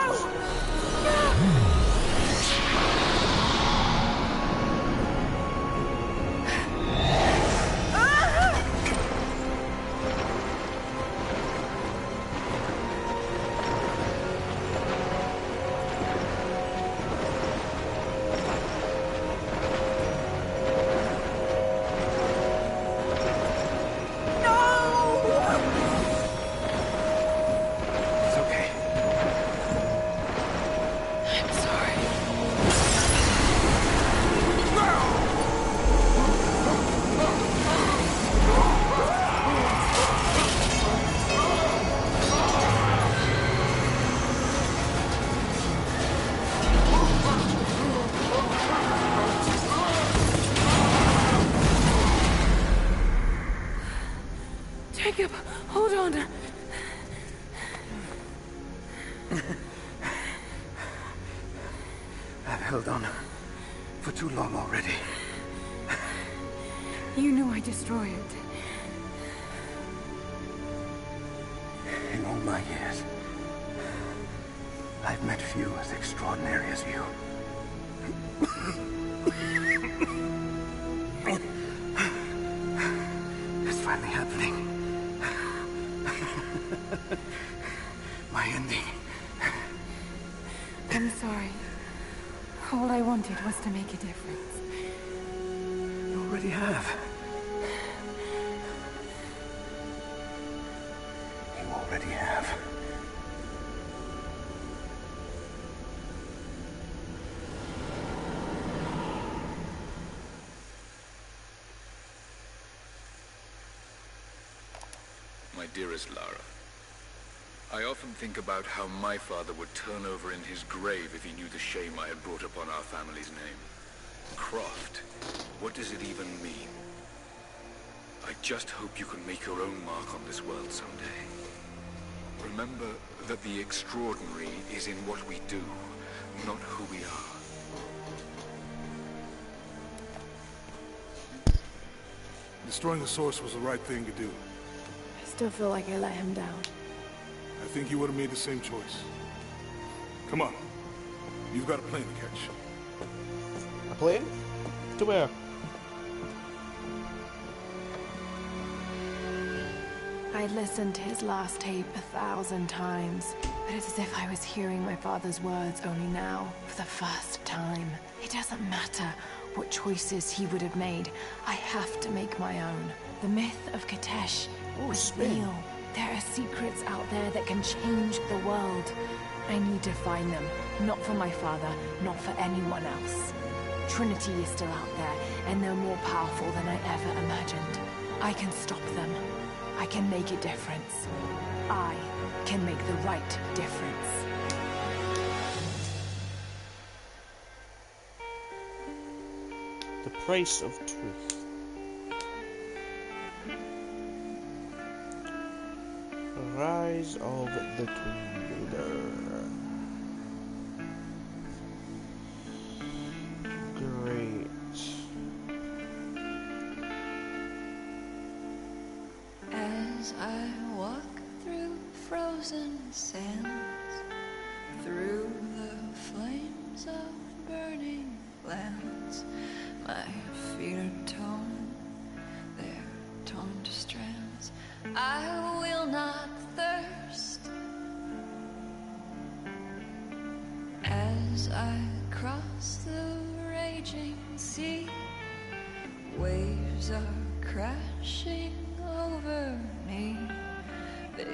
Jacob, hold on. I've held on for too long already. You knew I destroyed. In all my years, I've met few as extraordinary as you. It's finally happening. My ending. I'm sorry. All I wanted was to make a difference. You already have. You already have. My dearest Lara, I often think about how my father would turn over in his grave if he knew the shame I had brought upon our family's name. Croft, what does it even mean? I just hope you can make your own mark on this world someday. Remember that the extraordinary is in what we do, not who we are. Destroying the source was the right thing to do. I still feel like I let him down. I think you would have made the same choice. Come on. You've got a plane to catch. A plane? To where? I listened to his last tape 1,000 times, but it's as if I was hearing my father's words only now, for the first time. It doesn't matter what choices he would have made. I have to make my own. The myth of Kitezh is real. There are secrets out there that can change the world. I need to find them. Not for my father, not for anyone else. Trinity is still out there, and they're more powerful than I ever imagined. I can stop them. I can make a difference. I can make the right difference. The price of truth. Rise of the Twin Raider. Great. As I walk through frozen sands, through the flames of burning lands, my feet are torn, they're torn to strands. I will not thirst as I cross the raging sea. Waves are crashing over me. They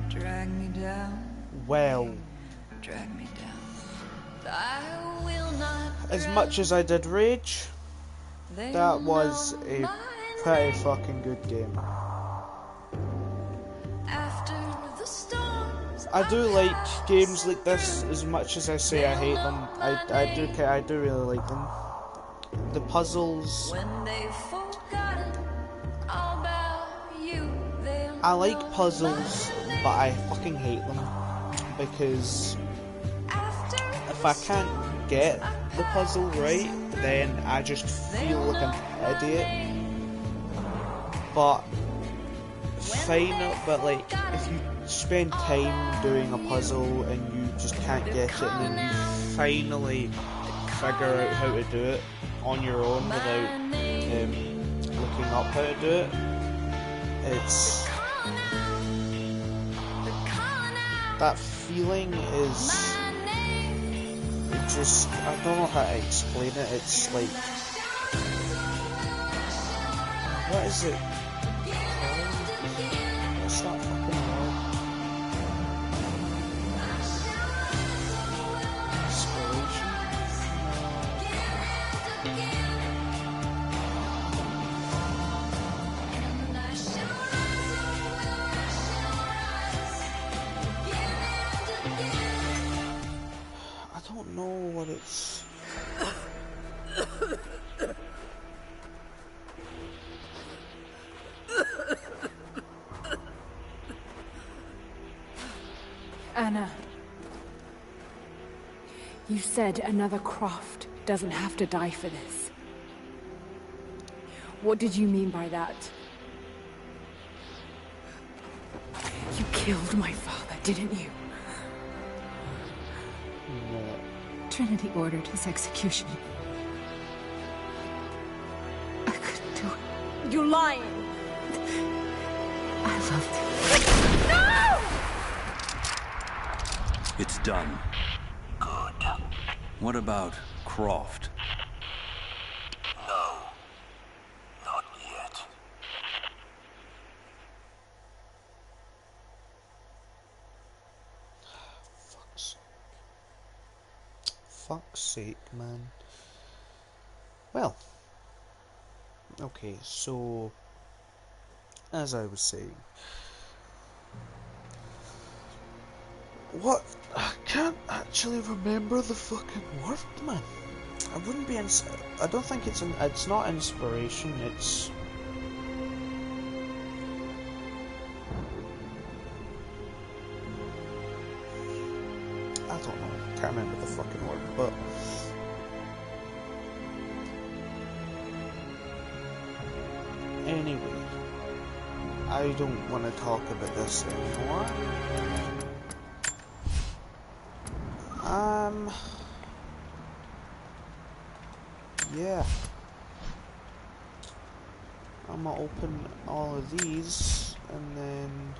drag me down. Well, Drag me down. I will not. as much as I did rage, that was a pretty fucking good game. After the storms, I do like games like this as much as I say I hate them. I do really like them. The puzzles. when they've forgotten all about you, I like puzzles, but I fucking hate them because if I can't get the puzzle right, then I just feel like an idiot. But like if you spend time doing a puzzle and you just can't get it, and then you finally figure out how to do it on your own without looking up how to do it, it's that feeling is just, I don't know how to explain it. It's like, what is it? What's that fucking word? Inspiration? I don't know what it's... Anna, you said another Croft doesn't have to die for this. What did you mean by that? You killed my father, didn't you? No. Trinity ordered his execution. I couldn't do it. You're lying! I loved him. No! It's done. Good. What about Croft? No. Not yet. Fuck's sake, man. Well. Okay, so... as I was saying... What? I can't actually remember the fucking word, man. I wouldn't be I don't think it's not inspiration, it's... I don't know, can't remember the fucking word, but... anyway, I don't want to talk about this anymore. Yeah. I'm gonna open all of these and then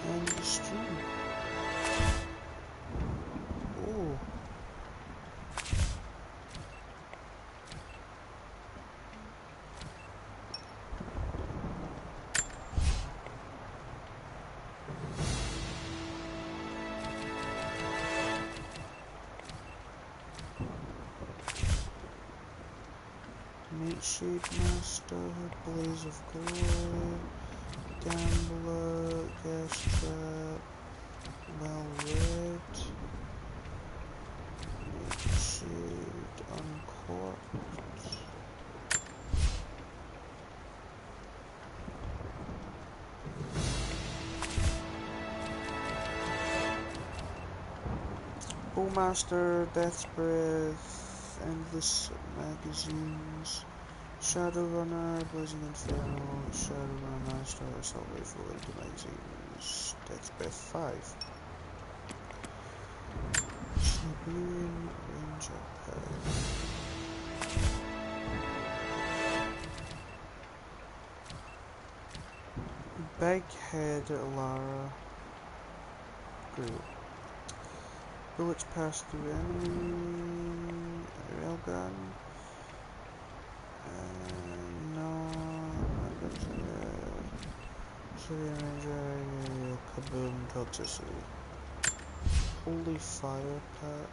end the stream. Oh. Nightshade Master, Blaze of Glory, Gambler, Gas Trap, Well Read, Nightshade Uncorked, Bowmaster, Death's Breath, Endless Magazines, Shadowrunner, Blazing Inferno, Shadowrunner Master, Assault Rifle, Demisings, Deathbreath 5. Siberian Ranger Pack. Big Head Lara. Great. Bullets pass through enemy. Railgun. No. Siberian Ranger. Kaboom toxicity. Holy Fire Pack.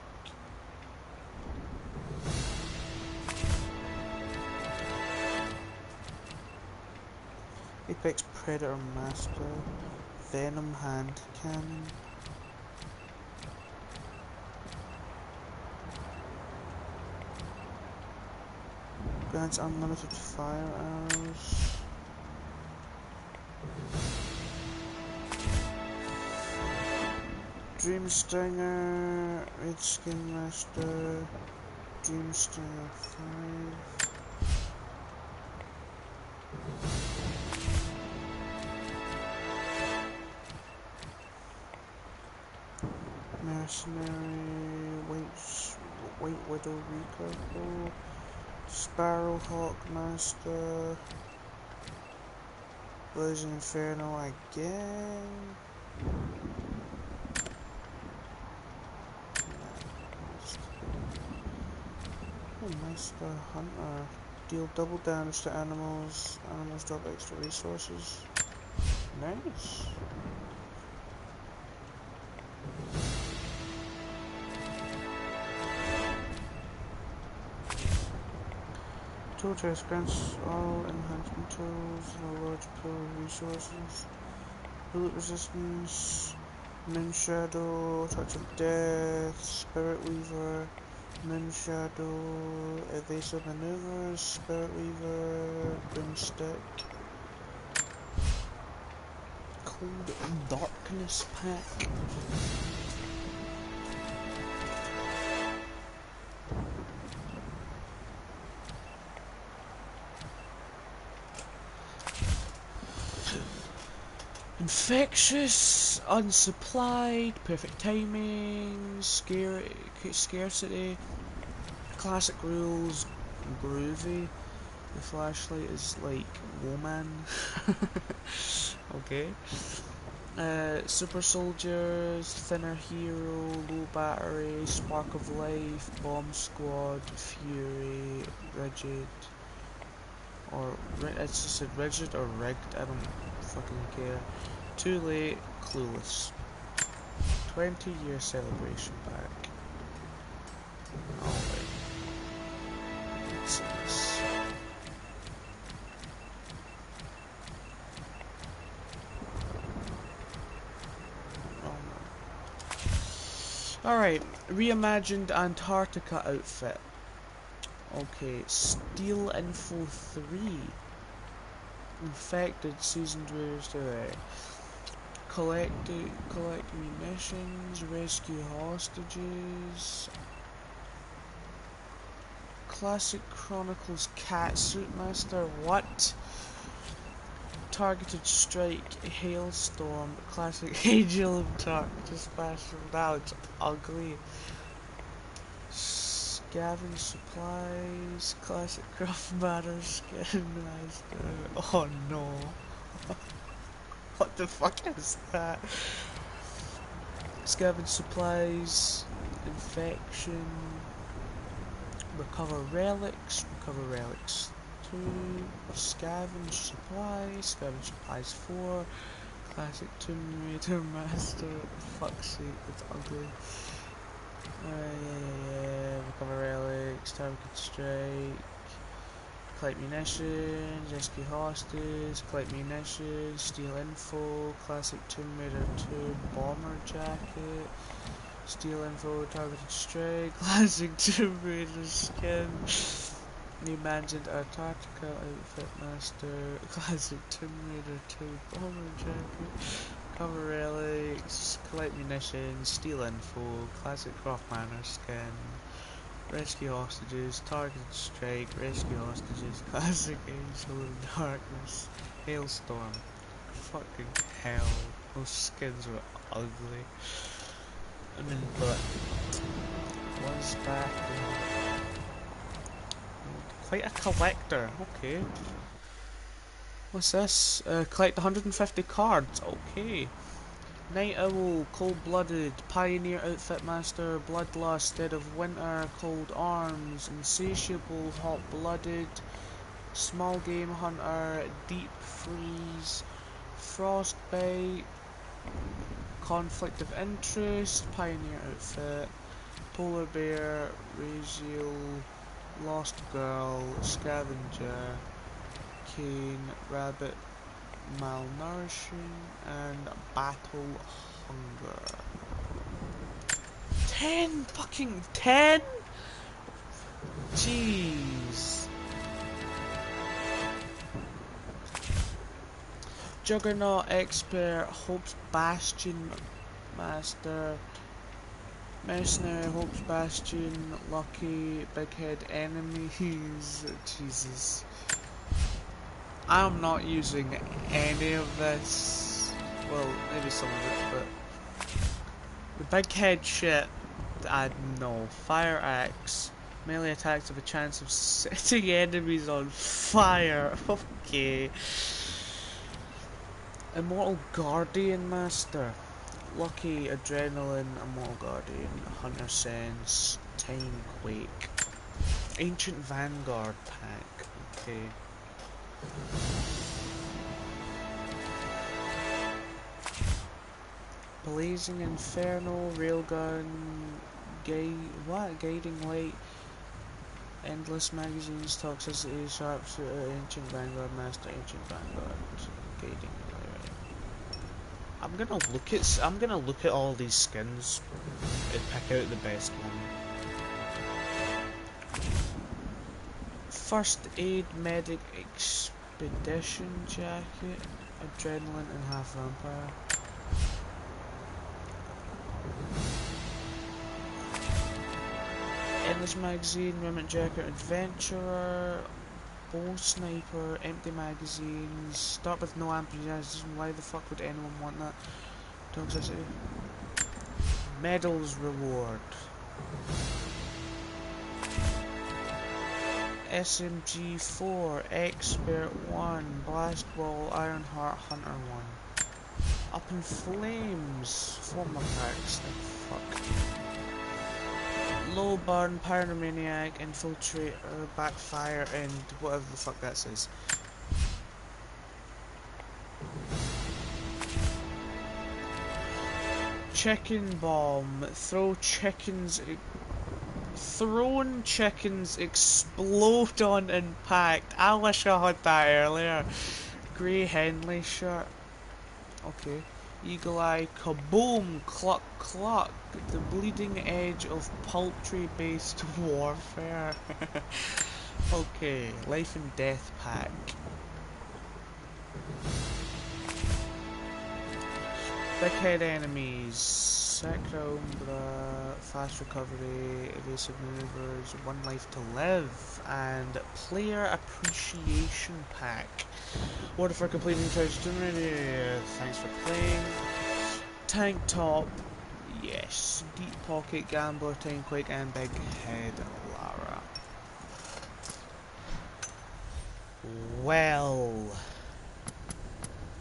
Apex Predator Master. Venom Hand Cannon. Grants unlimited fire arrows. Dreamstinger, Redskin Master, Dreamstinger 5. Mercenary, White Widow Recoil, Sparrowhawk Master, Blazing Inferno again. Master Hunter. Deal double damage to animals. Animals drop extra resources. Nice. Tool chest grants all enhancement tools and a large pool of resources. Bullet resistance. Moon Shadow. Touch of Death. Spirit Weaver. Moon Shadow, Evasive Maneuvers, Spirit Weaver, Broomstick, Cold Darkness Pack. Infectious, Unsupplied, Perfect Timing, Scarcity, Classic Rules, Groovy. The flashlight is like Woman. Okay. Super Soldiers, Thinner Hero, Low Battery, Spark of Life, Bomb Squad, Fury, Rigid. Or, it's just said Rigid or Rigged, I don't fucking care. Too Late, Clueless. 20-year celebration pack. Alright. What's this? Oh no. Alright, reimagined Antarctica outfit. Okay, Steel Info 3. Infected seasoned raiders today. Collect munitions, rescue hostages. Classic Chronicles Catsuit Master, what? Targeted Strike, Hailstorm, Classic Angel of Darkness Master, that looks ugly. Scavenge Supplies, Classic Craft Matter, Skin Master, oh no. What the fuck is that? Scavenge Supplies, Infection, Recover Relics 2, Scavenge Supplies 4, Classic Tomb Raider Master, fuck's sake, it's ugly. Recover Relics, Targeted Strike, Collect Munitions, Rescue Hostage, Collect Munitions, Steal Info, Classic Tomb Raider 2, Bomber Jacket, Steal Info, Targeted Strike, Classic Tomb Raider Skin, Reimagined Antarctica Outfit Master, Classic Tomb Raider 2, Bomber Jacket, Recover Relics, Collect Munitions, Steal Info, Classic Craft Manor Skin, Rescue hostages, targeted strike, rescue hostages, classic angel of darkness, hailstorm. Fucking hell, those skins were ugly. I mean, but was back. Quite a collector. Okay. What's this? Collect 150 cards. Okay. Night Owl, Cold-Blooded, Pioneer Outfit Master, Bloodlust, Dead of Winter, Cold Arms, Insatiable, Hot-Blooded, Small Game Hunter, Deep Freeze, Frostbite, Conflict of Interest, Pioneer Outfit, Polar Bear, Raziel, Lost Girl, Scavenger, Kane, Rabbit, Malnourishing, and Battle Hunger. 10! Fucking 10?! Jeez. Juggernaut Expert, Hope's Bastion Master, Mercenary, Hope's Bastion, Lucky, Big Head Enemies. Jesus. I'm not using any of this. Well, maybe some of it, but the big head shit, I know. Fire Axe. Melee attacks have a chance of setting enemies on fire. Okay. Immortal Guardian Master. Lucky, Adrenaline, Immortal Guardian, Hunter Sense, Time Quake. Ancient Vanguard pack. Okay. Blazing Inferno, Railgun, Guiding Light, Endless Magazines, Toxicity, Sharpshooter, Ancient Vanguard Master, Ancient Vanguard, Guiding Light. I'm gonna look at all these skins and pick out the best one. First Aid Medic Expedition Jacket, Adrenaline and Half Vampire. Endless Magazine, Remnant Jacket, Adventurer, Bow Sniper, Empty Magazines, start with no ammunition. Why the fuck would anyone want that? Toxicity. Medals Reward. SMG 4, Expert 1, Blast Ball, Ironheart, Hunter 1. Up in Flames, former packs, fuck. Low Burn, Pyromaniac, Infiltrator, Backfire, and whatever the fuck that says. Chicken Bomb, thrown chickens explode on impact. I wish I had that earlier. Grey Henley shirt. Okay. Eagle Eye, Kaboom, Cluck Cluck, the bleeding edge of poultry-based warfare. Okay, Life and Death pack. Big head enemies, Sacra Umbra, fast recovery, evasive maneuvers, one life to live, and player appreciation pack. Order for completing treasure generator. Thanks for playing. Tank top, yes. Deep pocket, gambler, time quake, and big head Lara. Well,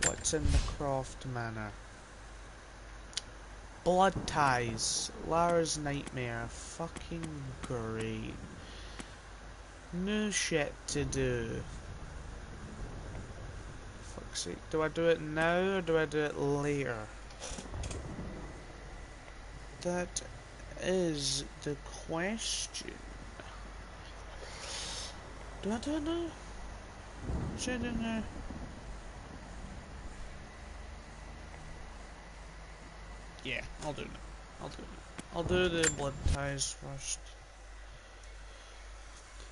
what's in the Croft Manor? Blood Ties, Lara's Nightmare, fucking great. New shit to do. Fuck's sake, do I do it now or do I do it later? That is the question. Do I do it now? Should I do it now? Yeah, I'll do it. I'll do the Blood Ties first.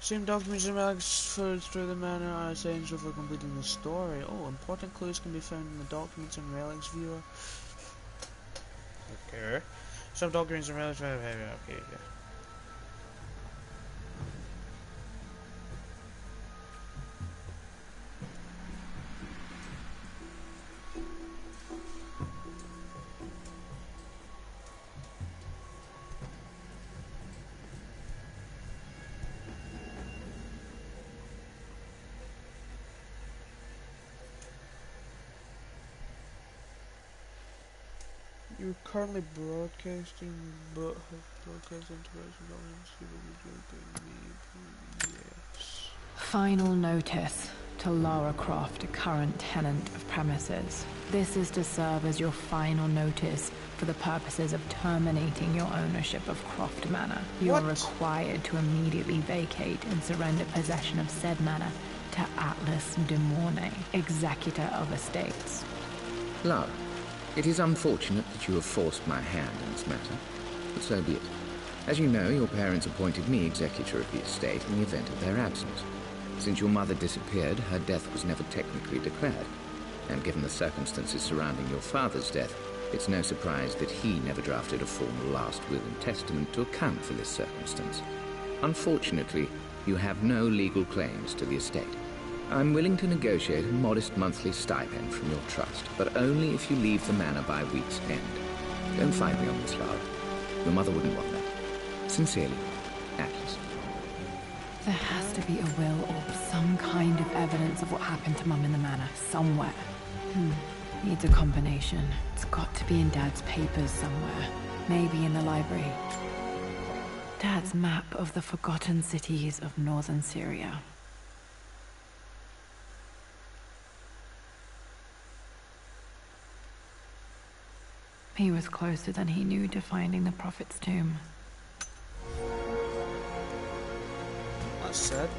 Same documents and relics through the manor are essential for completing the story. Oh, important clues can be found in the documents and relics viewer. Okay. Some documents and relics. Okay. You're currently broadcasting, but have broadcast interactions on yes. Final notice to Lara Croft, a current tenant of premises. This is to serve as your final notice for the purposes of terminating your ownership of Croft Manor. You are required to immediately vacate and surrender possession of said manor to Atlas de Mornay, executor of estates. Lara, it is unfortunate that you have forced my hand in this matter, but so be it. As you know, your parents appointed me executor of the estate in the event of their absence. Since your mother disappeared, her death was never technically declared. And given the circumstances surrounding your father's death, it's no surprise that he never drafted a formal last will and testament to account for this circumstance. Unfortunately, you have no legal claims to the estate. I'm willing to negotiate a modest monthly stipend from your trust, but only if you leave the manor by week's end. Don't fight me on this, Lara. Your mother wouldn't want that. Sincerely, Atlas. There has to be a will or some kind of evidence of what happened to Mum in the manor, somewhere. Needs a combination. It's got to be in Dad's papers somewhere. Maybe in the library. Dad's map of the forgotten cities of northern Syria. He was closer than he knew to finding the Prophet's tomb. That's sad.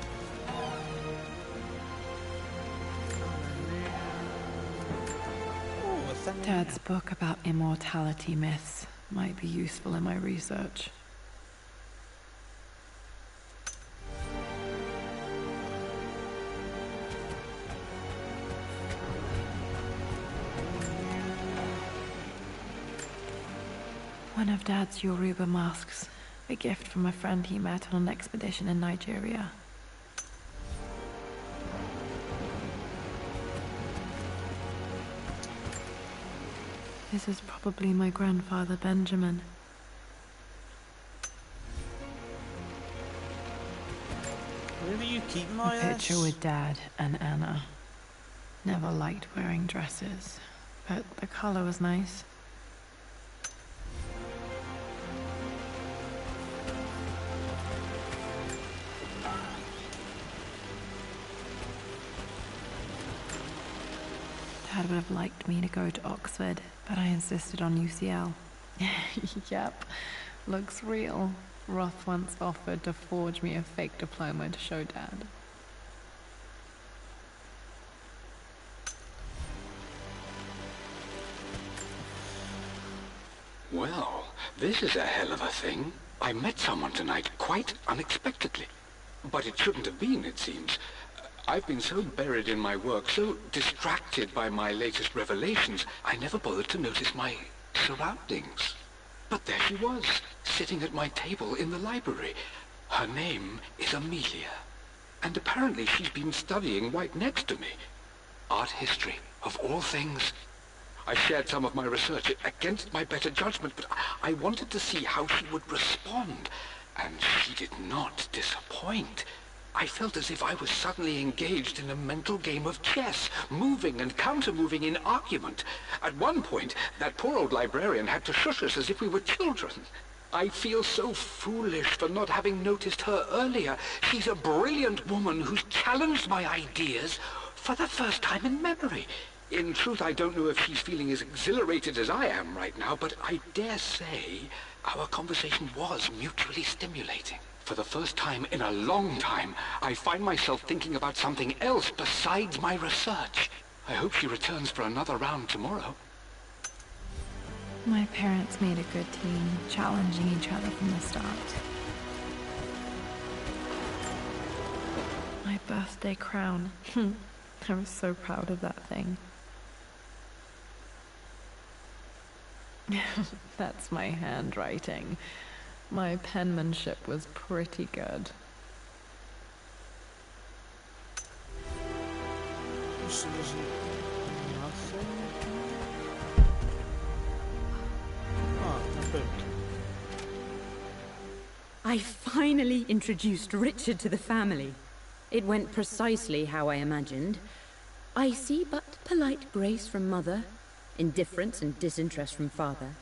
Dad's book about immortality myths might be useful in my research. One of Dad's Yoruba masks, a gift from a friend he met on an expedition in Nigeria. This is probably my grandfather, Benjamin. Where do you keep A my picture with Dad and Anna. Never liked wearing dresses, but the color was nice. Dad would have liked me to go to Oxford, but I insisted on UCL. Yep, looks real. Roth once offered to forge me a fake diploma to show Dad. Well, this is a hell of a thing. I met someone tonight, quite unexpectedly. But it shouldn't have been, it seems. I've been so buried in my work, so distracted by my latest revelations, I never bothered to notice my surroundings. But there she was, sitting at my table in the library. Her name is Amelia. And apparently she's been studying right next to me. Art history, of all things. I shared some of my research against my better judgment, but I wanted to see how she would respond. And she did not disappoint. I felt as if I was suddenly engaged in a mental game of chess, moving and counter-moving in argument. At one point, that poor old librarian had to shush us as if we were children. I feel so foolish for not having noticed her earlier. She's a brilliant woman who's challenged my ideas for the first time in memory. In truth, I don't know if she's feeling as exhilarated as I am right now, but I dare say our conversation was mutually stimulating. For the first time in a long time, I find myself thinking about something else besides my research. I hope she returns for another round tomorrow. My parents made a good team, challenging each other from the start. My birthday crown. I was so proud of that thing. That's my handwriting. My penmanship was pretty good. This is nothing. Ah, a book. I finally introduced Richard to the family. It went precisely how I imagined. I see but polite grace from mother, indifference and disinterest from father,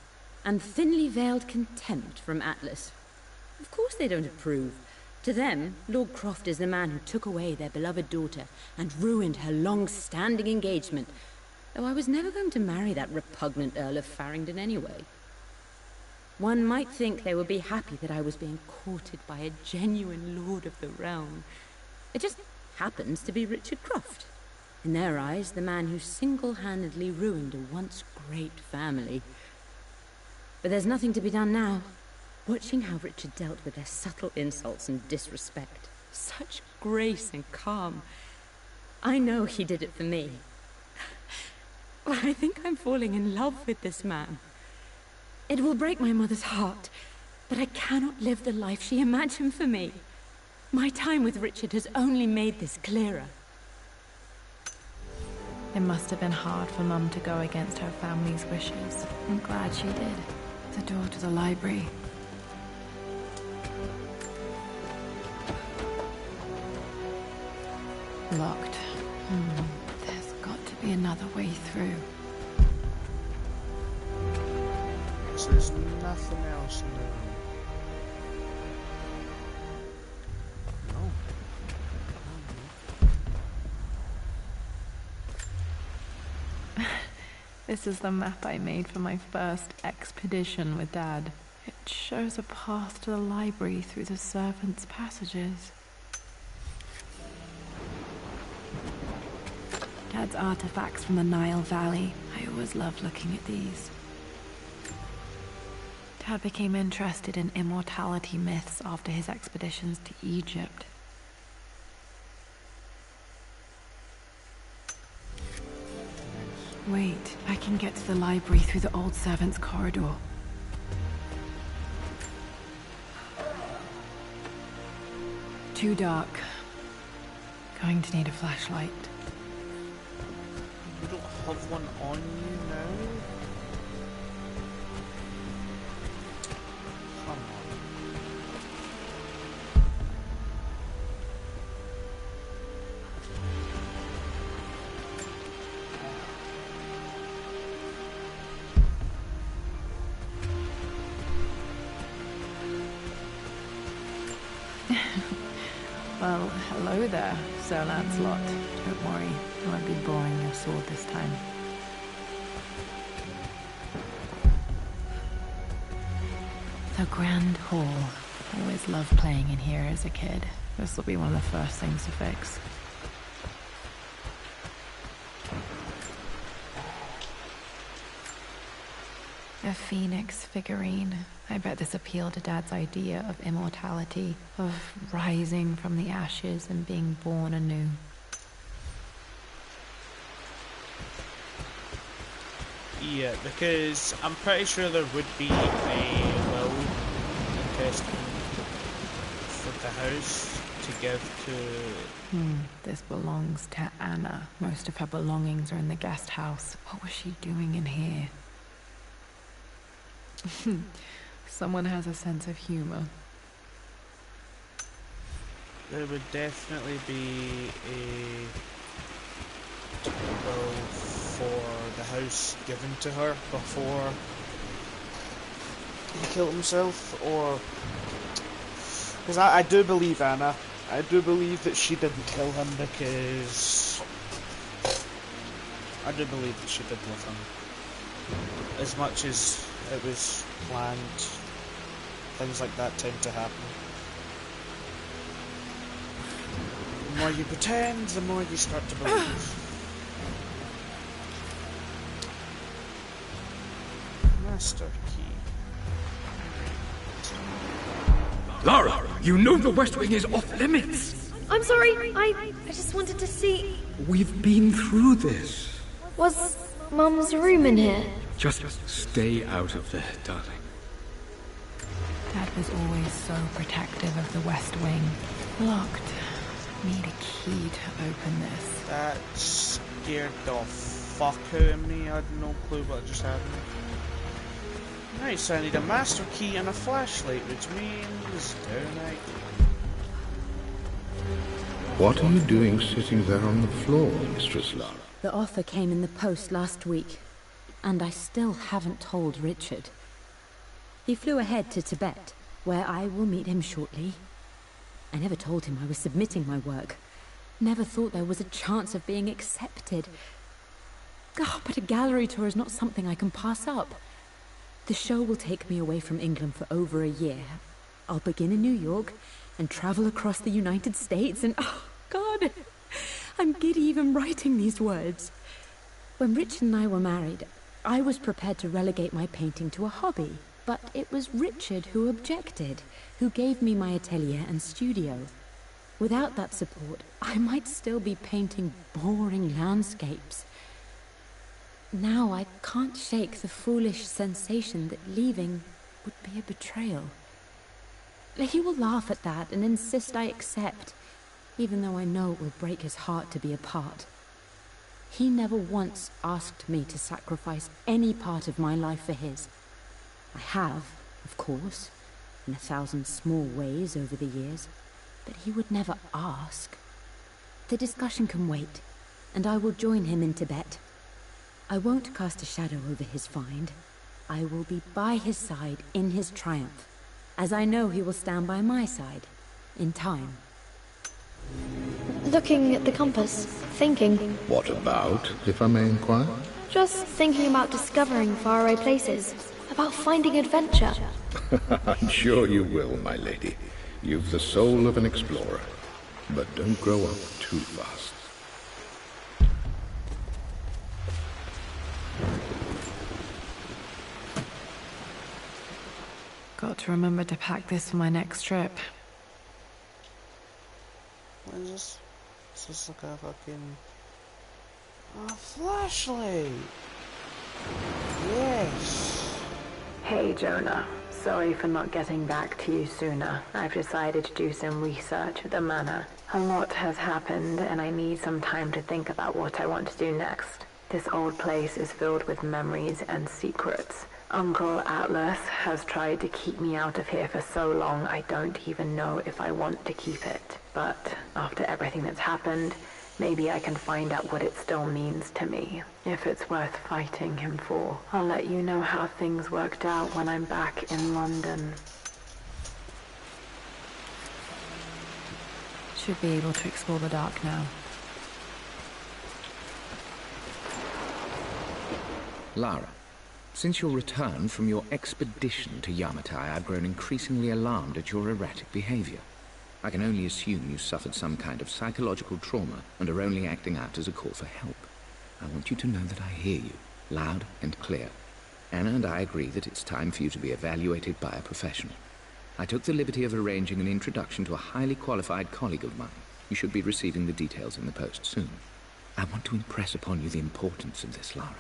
and thinly veiled contempt from Atlas. Of course they don't approve. To them, Lord Croft is the man who took away their beloved daughter and ruined her long-standing engagement, though I was never going to marry that repugnant Earl of Farringdon anyway. One might think they would be happy that I was being courted by a genuine lord of the realm. It just happens to be Richard Croft. In their eyes, the man who single-handedly ruined a once great family. But there's nothing to be done now. Watching how Richard dealt with their subtle insults and disrespect. Such grace and calm. I know he did it for me. But I think I'm falling in love with this man. It will break my mother's heart, but I cannot live the life she imagined for me. My time with Richard has only made this clearer. It must have been hard for Mum to go against her family's wishes. I'm glad she did. The door to the library. Locked. There's got to be another way through. So there's nothing else in the room. This is the map I made for my first expedition with Dad. It shows a path to the library through the servants' passages. Dad's artifacts from the Nile Valley. I always loved looking at these. Dad became interested in immortality myths after his expeditions to Egypt. Wait, I can get to the library through the old servants' corridor. Too dark. Going to need a flashlight. You don't have one on you now? Come on. Well, hello there, Sir Lancelot. Don't worry, I won't be boring your sword this time. The Grand Hall. Always loved playing in here as a kid. This will be one of the first things to fix. A phoenix figurine. I bet this appealed to Dad's idea of immortality, of rising from the ashes and being born anew. Yeah, because I'm pretty sure there would be a will and testament for the house to give to... This belongs to Anna. Most of her belongings are in the guest house. What was she doing in here? Someone has a sense of humor. There would definitely be a will for the house given to her before he killed himself, or... Because I do believe Anna. I do believe that she didn't kill him because... I do believe that she did love him. As much as it was planned, things like that tend to happen. The more you pretend, the more you start to believe. Master key. Lara, you know the West Wing is off limits. I'm sorry, I just wanted to see... We've been through this. Was Mum's room in here? Just stay out of there, darling. Dad was always so protective of the West Wing. Locked. Need a key to open this. That scared the fuck out of me. I had no clue what just happened. Right, so I need a master key and a flashlight, which means downright. What are you doing sitting there on the floor, Mistress Lara? The offer came in the post last week, and I still haven't told Richard. He flew ahead to Tibet, where I will meet him shortly. I never told him I was submitting my work. Never thought there was a chance of being accepted. Oh, but a gallery tour is not something I can pass up. The show will take me away from England for over a year. I'll begin in New York and travel across the United States and... oh, God! I'm giddy even writing these words. When Richard and I were married, I was prepared to relegate my painting to a hobby. But it was Richard who objected, who gave me my atelier and studio. Without that support, I might still be painting boring landscapes. Now I can't shake the foolish sensation that leaving would be a betrayal. He will laugh at that and insist I accept, even though I know it will break his heart to be apart. He never once asked me to sacrifice any part of my life for his. I have, of course, in 1,000 small ways over the years, but he would never ask. The discussion can wait, and I will join him in Tibet. I won't cast a shadow over his find. I will be by his side in his triumph, as I know he will stand by my side, in time. Looking at the compass, thinking. What about, if I may inquire? Just thinking about discovering faraway places, about finding adventure. I'm sure you will, my lady. You've the soul of an explorer. But don't grow up too fast. Got to remember to pack this for my next trip. What is this? Is this like a fucking... a flashlight! Yes! Hey, Jonah. Sorry for not getting back to you sooner. I've decided to do some research at the manor. A lot has happened, and I need some time to think about what I want to do next. This old place is filled with memories and secrets. Uncle Atlas has tried to keep me out of here for so long, I don't even know if I want to keep it. But after everything that's happened, maybe I can find out what it still means to me. If it's worth fighting him for. I'll let you know how things worked out when I'm back in London. Should be able to explore the dark now. Lara, since your return from your expedition to Yamatai, I've grown increasingly alarmed at your erratic behavior. I can only assume you suffered some kind of psychological trauma and are only acting out as a call for help. I want you to know that I hear you, loud and clear. Anna and I agree that it's time for you to be evaluated by a professional. I took the liberty of arranging an introduction to a highly qualified colleague of mine. You should be receiving the details in the post soon. I want to impress upon you the importance of this, Lara.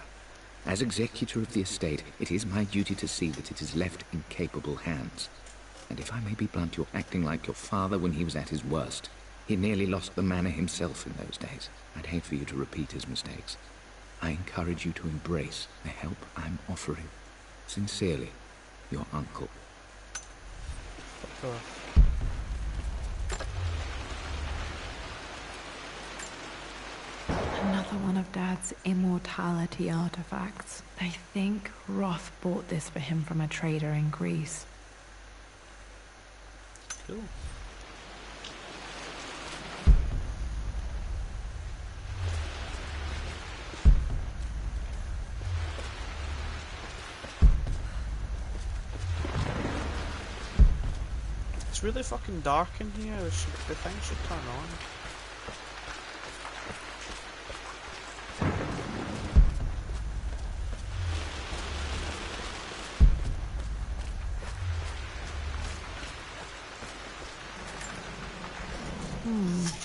As executor of the estate, it is my duty to see that it is left in capable hands. And if I may be blunt, you're acting like your father when he was at his worst. He nearly lost the manor himself in those days. I'd hate for you to repeat his mistakes. I encourage you to embrace the help I'm offering. Sincerely, your uncle. Another one of Dad's immortality artifacts. I think Roth bought this for him from a trader in Greece. Cool. It's really fucking dark in here. The thing should turn on.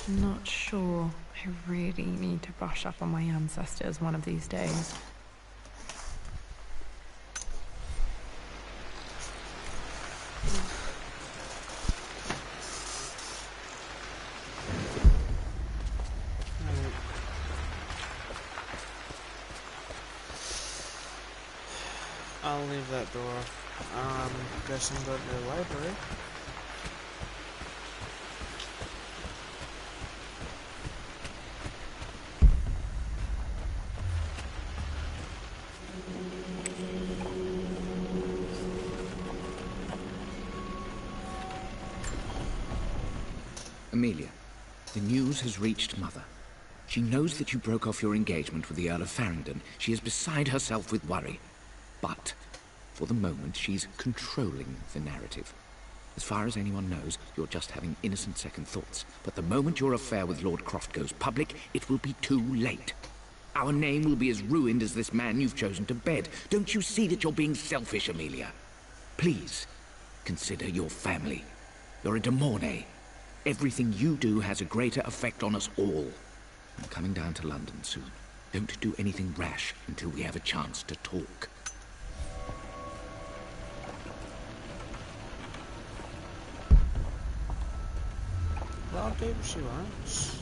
Not sure. I really need to brush up on my ancestors one of these days. I'll leave that door. Guess I'm going to the library. Amelia, the news has reached Mother. She knows that you broke off your engagement with the Earl of Farringdon. She is beside herself with worry. But, for the moment, she's controlling the narrative. As far as anyone knows, you're just having innocent second thoughts. But the moment your affair with Lord Croft goes public, it will be too late. Our name will be as ruined as this man you've chosen to bed. Don't you see that you're being selfish, Amelia? Please, consider your family. You're a de Mornay. Everything you do has a greater effect on us all. I'm coming down to London soon. Don't do anything rash until we have a chance to talk. Well, I'll do what she wants.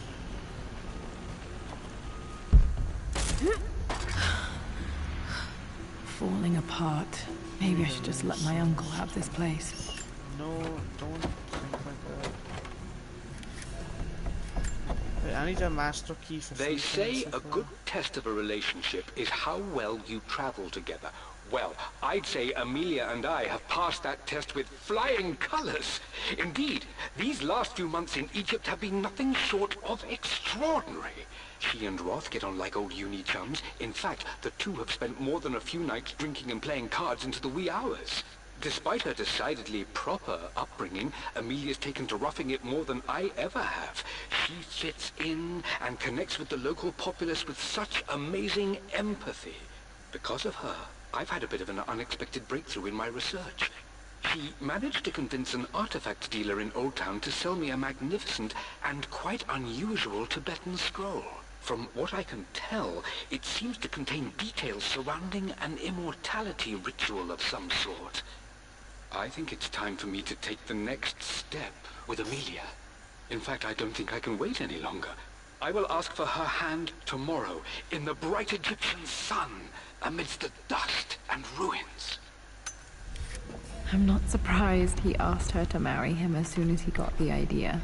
Falling apart. Maybe I should just let my uncle have this place. No, don't think like that. Wait, I need a master key for They say things a good test of a relationship is how well you travel together. Well, I'd say Amelia and I have passed that test with flying colors. Indeed, these last few months in Egypt have been nothing short of extraordinary. She and Roth get on like old uni chums. In fact, the two have spent more than a few nights drinking and playing cards into the wee hours. Despite her decidedly proper upbringing, Amelia's taken to roughing it more than I ever have. She fits in and connects with the local populace with such amazing empathy. Because of her, I've had a bit of an unexpected breakthrough in my research. She managed to convince an artifact dealer in Old Town to sell me a magnificent and quite unusual Tibetan scroll. From what I can tell, it seems to contain details surrounding an immortality ritual of some sort. I think it's time for me to take the next step with Amelia. In fact, I don't think I can wait any longer. I will ask for her hand tomorrow, in the bright Egyptian sun, amidst the dust and ruins. I'm not surprised he asked her to marry him as soon as he got the idea.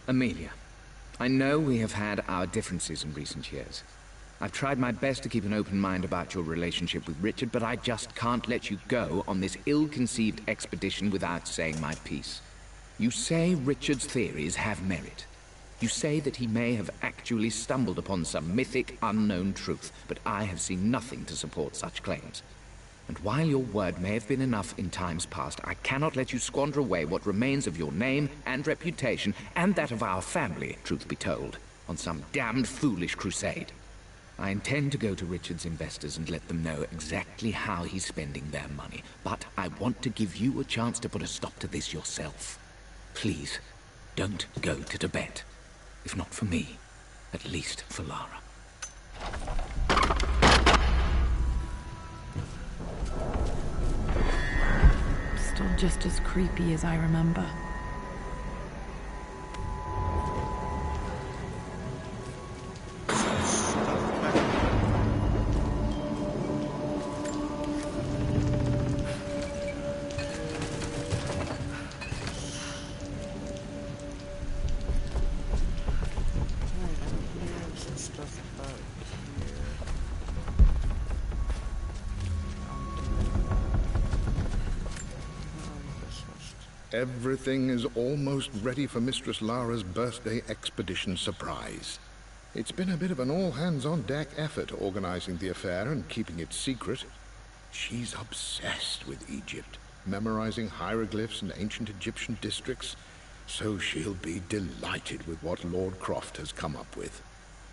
Amelia, I know we have had our differences in recent years. I've tried my best to keep an open mind about your relationship with Richard, but I just can't let you go on this ill-conceived expedition without saying my piece. You say Richard's theories have merit. You say that he may have actually stumbled upon some mythic, unknown truth, but I have seen nothing to support such claims. And while your word may have been enough in times past, I cannot let you squander away what remains of your name and reputation, and that of our family, truth be told, on some damned foolish crusade. I intend to go to Richard's investors and let them know exactly how he's spending their money, but I want to give you a chance to put a stop to this yourself. Please, don't go to Tibet. If not for me, at least for Lara. Still just as creepy as I remember. Everything is almost ready for Mistress Lara's birthday expedition surprise. It's been a bit of an all-hands-on-deck effort organizing the affair and keeping it secret. She's obsessed with Egypt, memorizing hieroglyphs and ancient Egyptian districts, so she'll be delighted with what Lord Croft has come up with.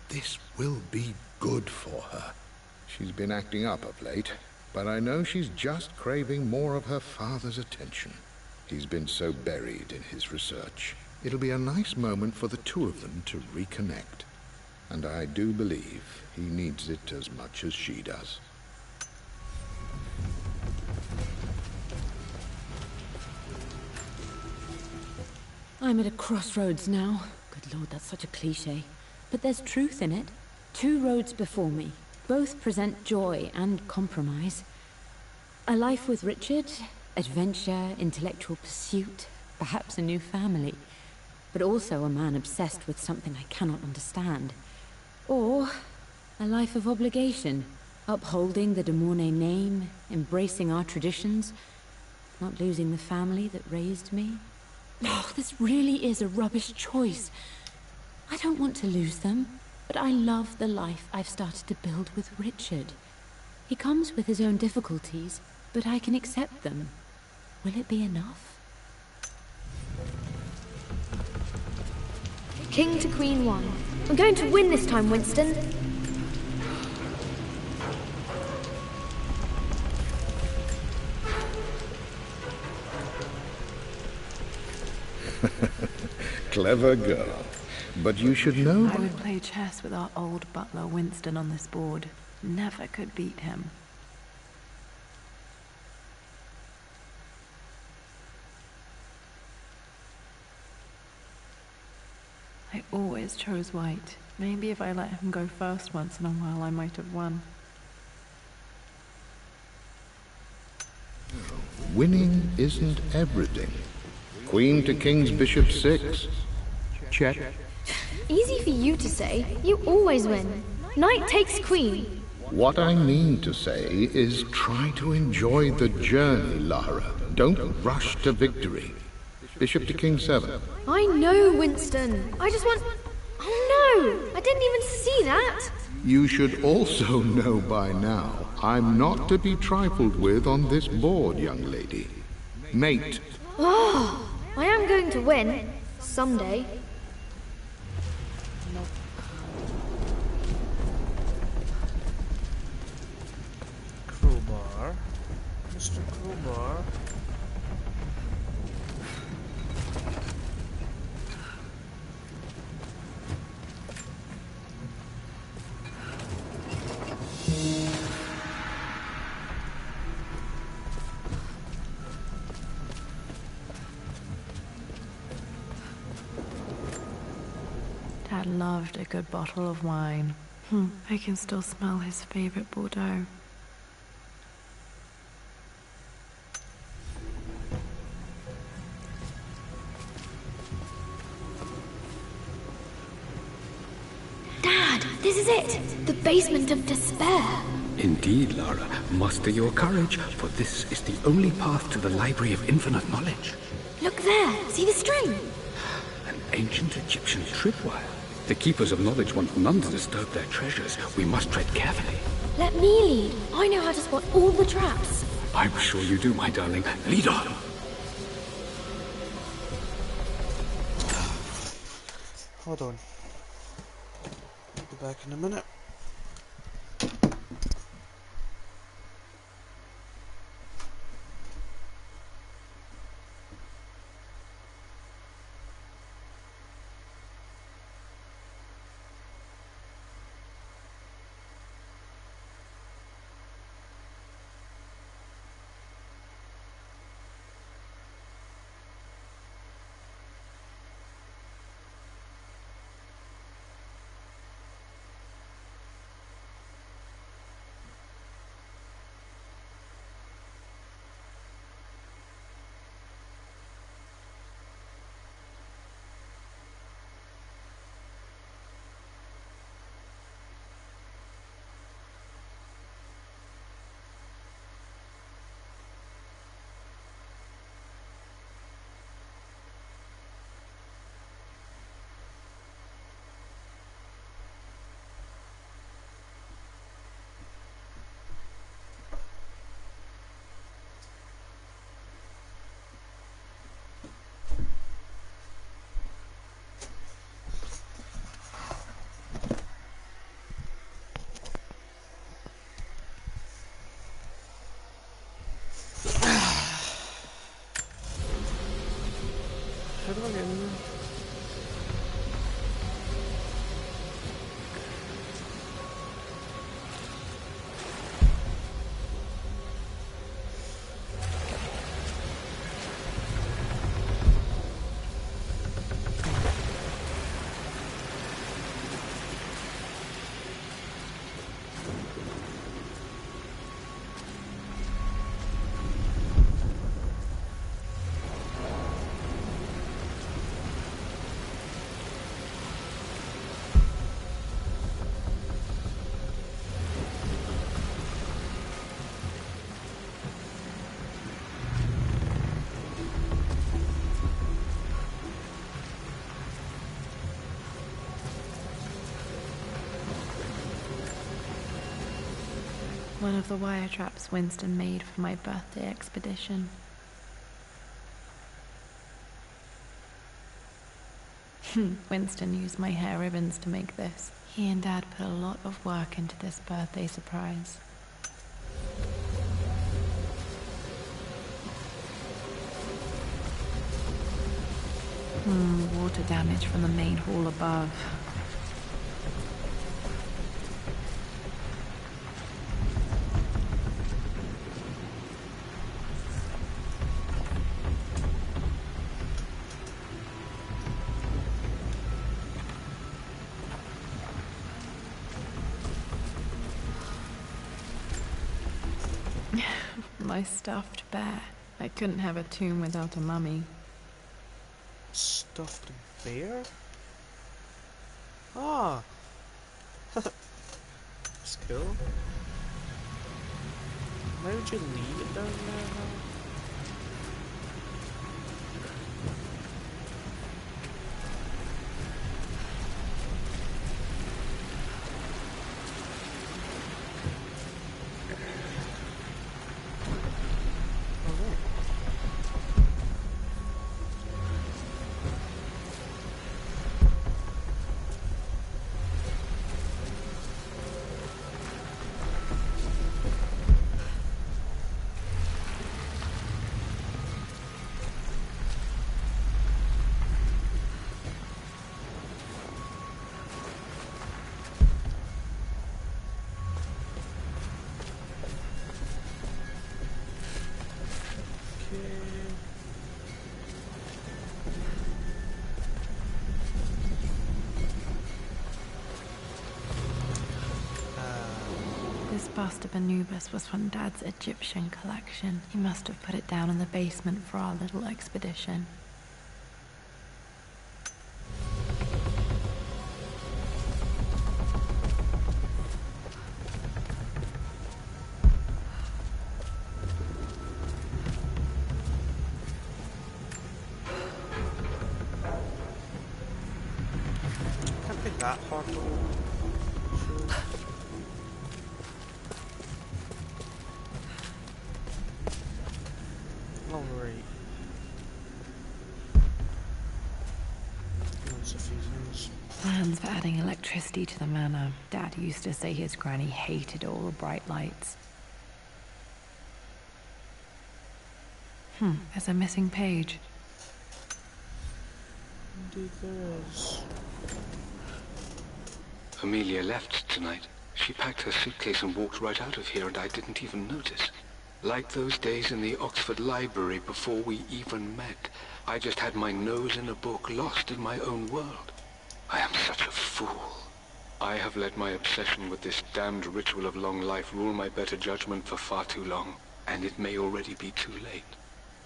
This will be good for her. She's been acting up of late, but I know she's just craving more of her father's attention. He's been so buried in his research. It'll be a nice moment for the two of them to reconnect. And I do believe he needs it as much as she does. I'm at a crossroads now. Good Lord, that's such a cliché. But there's truth in it. Two roads before me. Both present joy and compromise. A life with Richard, adventure, intellectual pursuit, perhaps a new family. but also a man obsessed with something I cannot understand. Or a life of obligation, upholding the de Mornay name, embracing our traditions, not losing the family that raised me. Oh, this really is a rubbish choice. I don't want to lose them, but I love the life I've started to build with Richard. He comes with his own difficulties, but I can accept them. Will it be enough? King to Queen 1. I'm going to win this time, Winston. Clever girl. But you should know... I would play chess with our old butler Winston on this board. Never could beat him. I always chose white. Maybe if I let him go first once in a while, I might have won. Winning isn't everything. Queen to King's Bishop 6. Check. Easy for you to say. You always win. Knight takes queen. What I mean to say is try to enjoy the journey, Lara. Don't rush to victory. Bishop to King 7. I know, Winston. I just want... Oh no! I didn't even see that! You should also know by now, I'm not to be trifled with on this board, young lady. Mate. Oh, I am going to win. Someday. Crowbar. Mr. Crowbar. Dad loved a good bottle of wine. I can still smell his favorite Bordeaux. Dad, this is it! The basement of despair. Indeed, Lara. Muster your courage, for this is the only path to the Library of Infinite Knowledge. Look there! See the string? An ancient Egyptian tripwire. The Keepers of Knowledge want none to disturb their treasures. We must tread carefully. Let me lead. I know how to spot all the traps. I'm sure you do, my darling. Lead on. Hold on. Be back in a minute. one of the wire traps Winston made for my birthday expedition. Winston used my hair ribbons to make this. He and Dad put a lot of work into this birthday surprise. Water damage from the main hall above. My stuffed bear. I couldn't have a tomb without a mummy. Stuffed bear? Ah! That's cool. Why would you leave it down there now? This bust of Anubis was from Dad's Egyptian collection. He must have put it down in the basement for our little expedition. Can't be that hard to open. Alright. That's a few things. Plans for adding electricity to the manor. Dad used to say his granny hated all the bright lights. There's a missing page. Indeed there is. Amelia left tonight. She packed her suitcase and walked right out of here, and I didn't even notice. Like those days in the Oxford Library before we even met. I just had my nose in a book, lost in my own world. I am such a fool. I have let my obsession with this damned ritual of long life rule my better judgment for far too long, and it may already be too late.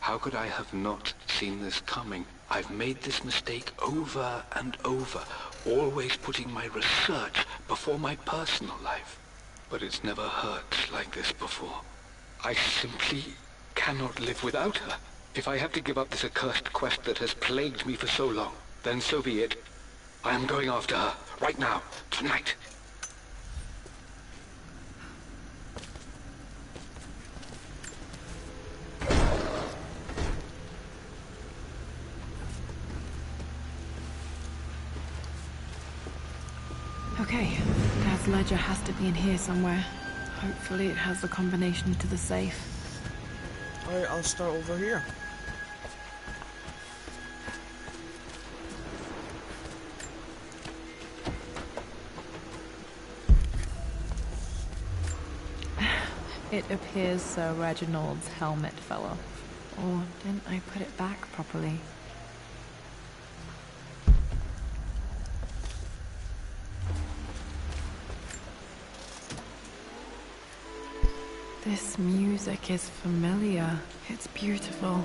How could I have not seen this coming? I've made this mistake over and over, always putting my research before my personal life. But it's never hurt like this before. I simply cannot live without her. If I have to give up this accursed quest that has plagued me for so long, then so be it. I am going after her, right now, tonight. Okay, Dad's ledger has to be in here somewhere. Hopefully it has the combination to the safe. Alright, I'll start over here. It appears Sir Reginald's helmet fell off. Or didn't I put it back properly? This music is familiar. It's beautiful.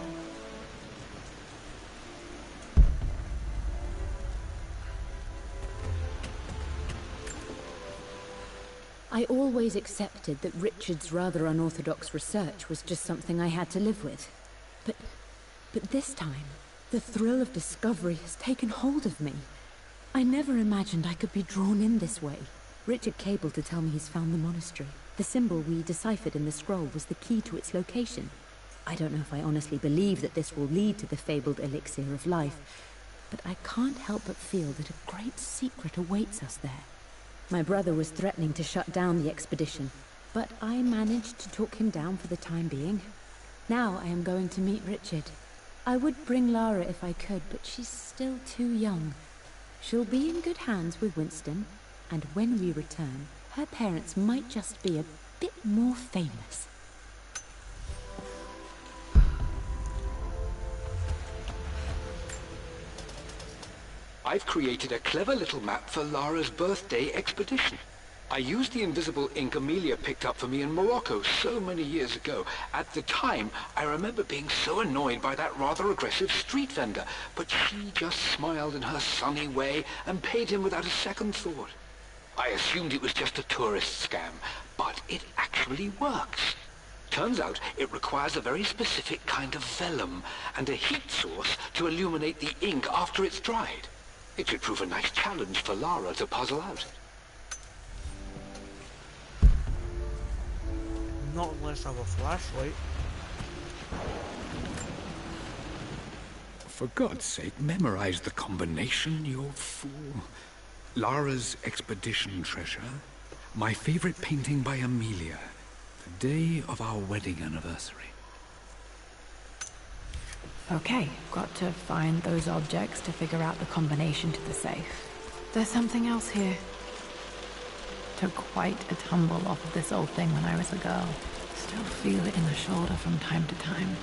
I always accepted that Richard's rather unorthodox research was just something I had to live with. But this time, the thrill of discovery has taken hold of me. I never imagined I could be drawn in this way. Richard cabled to tell me he's found the monastery. The symbol we deciphered in the scroll was the key to its location. I don't know if I honestly believe that this will lead to the fabled elixir of life, but I can't help but feel that a great secret awaits us there. My brother was threatening to shut down the expedition, but I managed to talk him down for the time being. Now I am going to meet Richard. I would bring Lara if I could, but she's still too young. She'll be in good hands with Winston, and when we return, her parents might just be a bit more famous. I've created a clever little map for Lara's birthday expedition. I used the invisible ink Amelia picked up for me in Morocco so many years ago. At the time, I remember being so annoyed by that rather aggressive street vendor, but she just smiled in her sunny way and paid him without a second thought. I assumed it was just a tourist scam, but it actually works. Turns out it requires a very specific kind of vellum and a heat source to illuminate the ink after it's dried. It should prove a nice challenge for Lara to puzzle out. Not unless I have a flashlight. For God's sake, memorize the combination, you fool. Lara's expedition treasure, my favorite painting by Amelia, the day of our wedding anniversary. Okay, got to find those objects to figure out the combination to the safe. There's something else here. Took quite a tumble off of this old thing when I was a girl. Still feel it in the shoulder from time to time.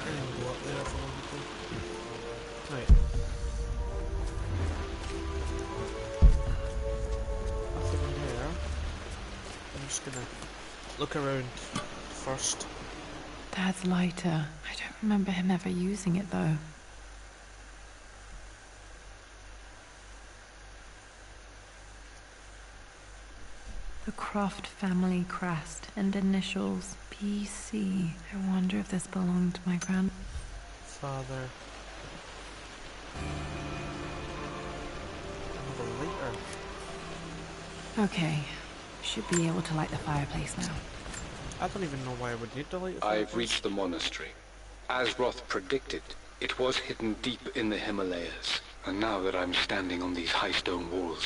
I didn't go up there for one before. Right. Nothing there. I'm just gonna look around first. Dad's lighter. I don't remember him ever using it though. The Croft family crest and initials PC. I wonder if this belonged to my grandfather. Another lighter. Okay, should be able to light the fireplace now. I don't even know why I would need to light the fireplace. I've reached the monastery. As Roth predicted, it was hidden deep in the Himalayas. And now that I'm standing on these high stone walls,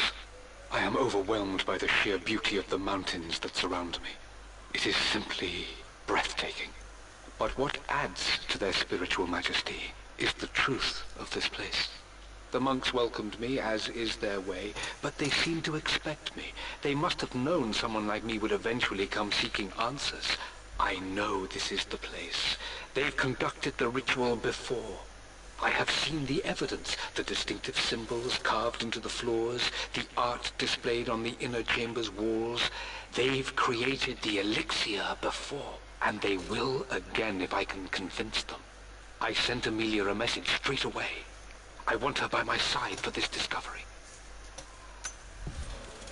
I am overwhelmed by the sheer beauty of the mountains that surround me. It is simply breathtaking. But what adds to their spiritual majesty is the truth of this place. The monks welcomed me, as is their way, but they seemed to expect me. They must have known someone like me would eventually come seeking answers. I know this is the place. They've conducted the ritual before. I have seen the evidence, the distinctive symbols carved into the floors, the art displayed on the inner chamber's walls. They've created the elixir before, and they will again if I can convince them. I sent Amelia a message straight away. I want her by my side for this discovery.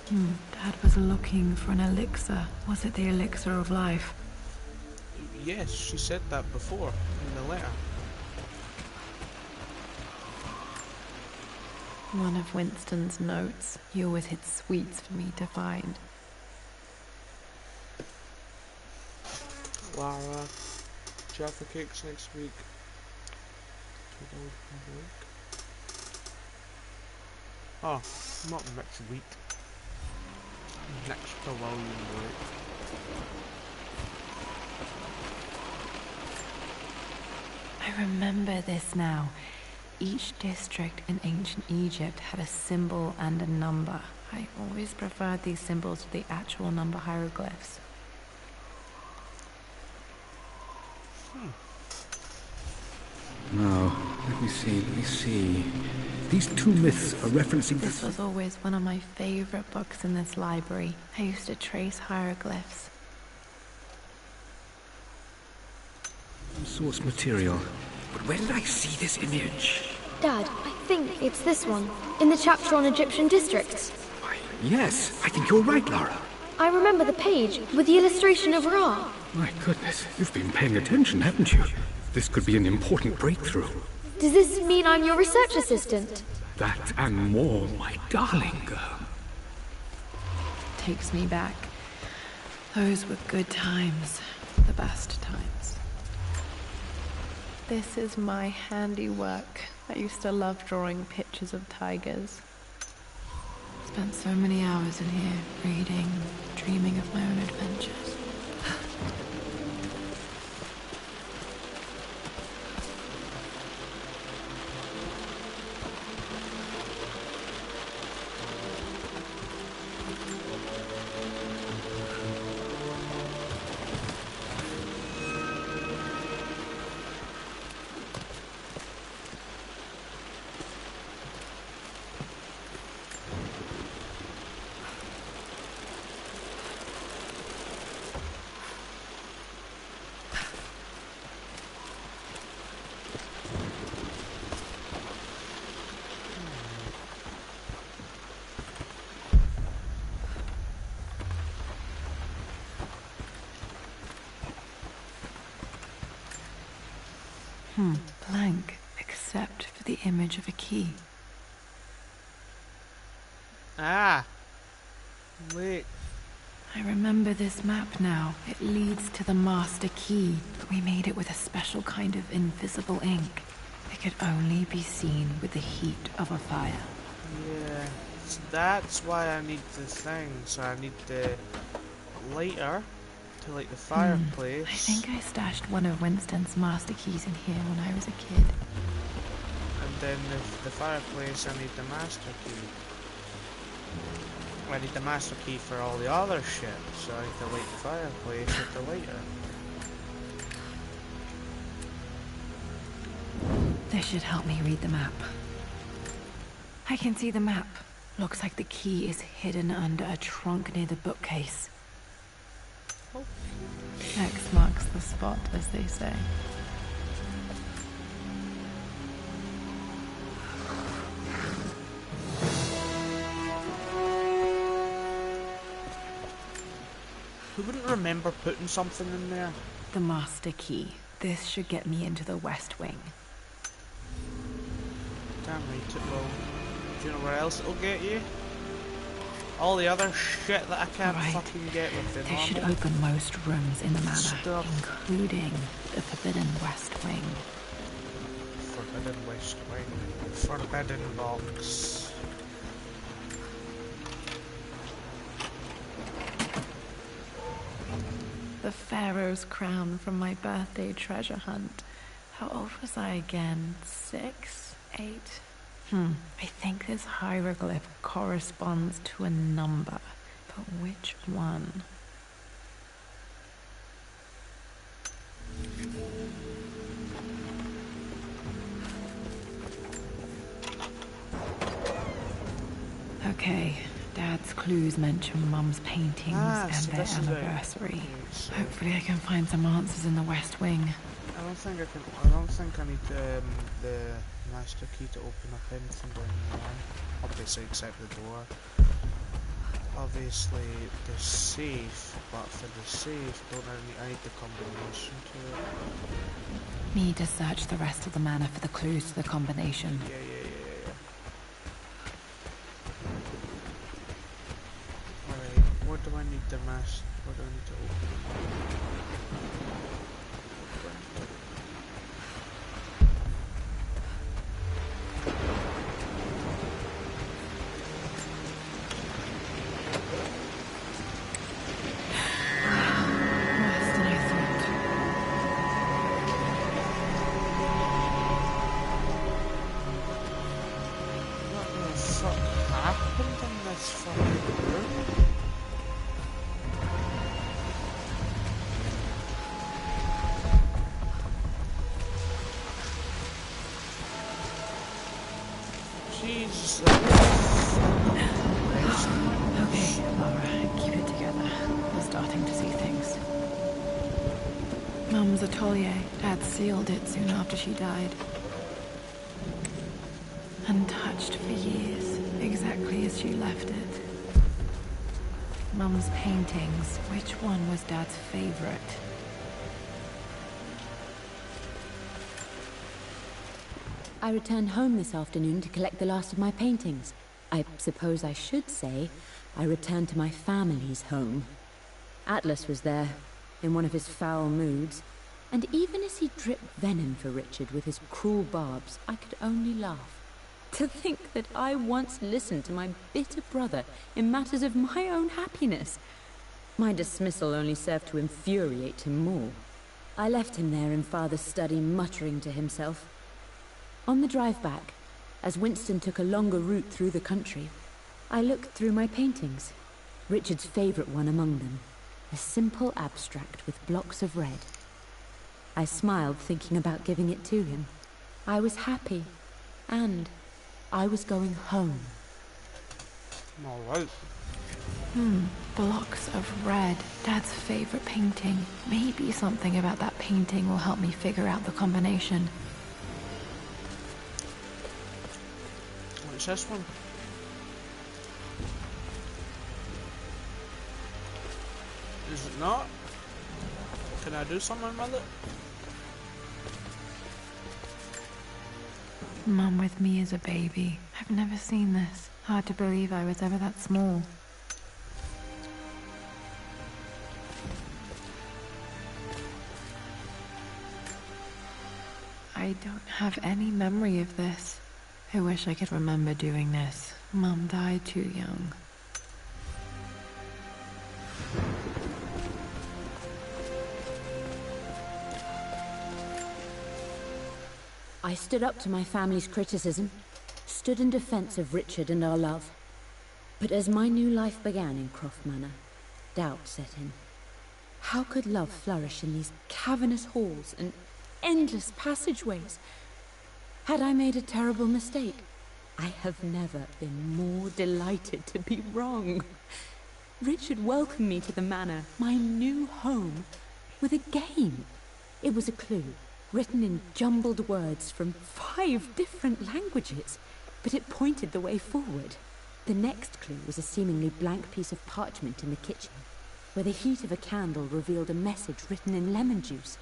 Dad was looking for an elixir. Was it the elixir of life? Yes, she said that before in the letter. One of Winston's notes. He always hid sweets for me to find. Lara, Jaffa cakes next week. Oh, not next week. Next to William week. I remember this now. Each district in ancient Egypt had a symbol and a number. I always preferred these symbols to the actual number hieroglyphs. Now, let me see. These two myths are referencing... This was always one of my favorite books in this library. I used to trace hieroglyphs. Source material. But where did I see this image? Dad, I think it's this one, in the chapter on Egyptian districts. Why, yes, I think you're right, Lara. I remember the page with the illustration of Ra. My goodness, you've been paying attention, haven't you? This could be an important breakthrough. Does this mean I'm your research assistant? That and more, my darling girl. Takes me back. Those were good times. The best times. This is my handiwork. I used to love drawing pictures of tigers. Spent so many hours in here, reading, dreaming of my own adventures. Blank, except for the image of a key. Ah! Wait. I remember this map now. It leads to the master key, but we made it with a special kind of invisible ink. It could only be seen with the heat of a fire. Yeah, that's why I need the thing. So I need the lighter to light the fireplace. I think I stashed one of Winston's master keys in here when I was a kid. And then the fireplace, I need the master key. I need the master key for all the other shit, so I need to light the fireplace with the lighter. This should help me read the map. I can see the map. Looks like the key is hidden under a trunk near the bookcase. Oh. X marks the spot, as they say. Who wouldn't remember putting something in there? The master key. This should get me into the West Wing. Damn right it will. Do you know where else it'll get you? All the other shit that I can't fucking get with the This should open most rooms in the manor, including the Forbidden West Wing. Forbidden West Wing. Forbidden box. The Pharaoh's crown from my birthday treasure hunt. How old was I again? 6? 8? I think this hieroglyph corresponds to a number, but which one? Okay, Dad's clues mention Mum's paintings and their anniversary. Hopefully I can find some answers in the West Wing. I don't think I need the master key to open up anything down there. Obviously, except the door. Obviously, the safe, but for the safe, I need the combination to it. Need to search the rest of the manor for the clues to the combination. Yeah. Alright, what do I need the master? What do I need to open? Okay, Laura, keep it together. We're starting to see things. Mum's atelier. Dad sealed it soon after she died. Untouched for years, exactly as she left it. Mum's paintings. Which one was Dad's favorite? I returned home this afternoon to collect the last of my paintings. I suppose I should say I returned to my family's home. Atlas was there, in one of his foul moods, and even as he dripped venom for Richard with his cruel barbs, I could only laugh. To think that I once listened to my bitter brother in matters of my own happiness. My dismissal only served to infuriate him more. I left him there in Father's study, muttering to himself. On the drive back, as Winston took a longer route through the country, I looked through my paintings, Richard's favorite one among them, a simple abstract with blocks of red. I smiled, thinking about giving it to him. I was happy, and I was going home. Alright. Blocks of red. Dad's favorite painting. Maybe something about that painting will help me figure out the combination. What's this one? Is it not? Can I do something with it? Mum with me as a baby. I've never seen this. Hard to believe I was ever that small. I don't have any memory of this. I wish I could remember doing this. Mum died too young. I stood up to my family's criticism, stood in defense of Richard and our love. But as my new life began in Croft Manor, doubt set in. How could love flourish in these cavernous halls and endless passageways? Had I made a terrible mistake? I have never been more delighted to be wrong. Richard welcomed me to the manor, my new home, with a game. It was a clue, written in jumbled words from 5 different languages, but it pointed the way forward. The next clue was a seemingly blank piece of parchment in the kitchen, where the heat of a candle revealed a message written in lemon juice.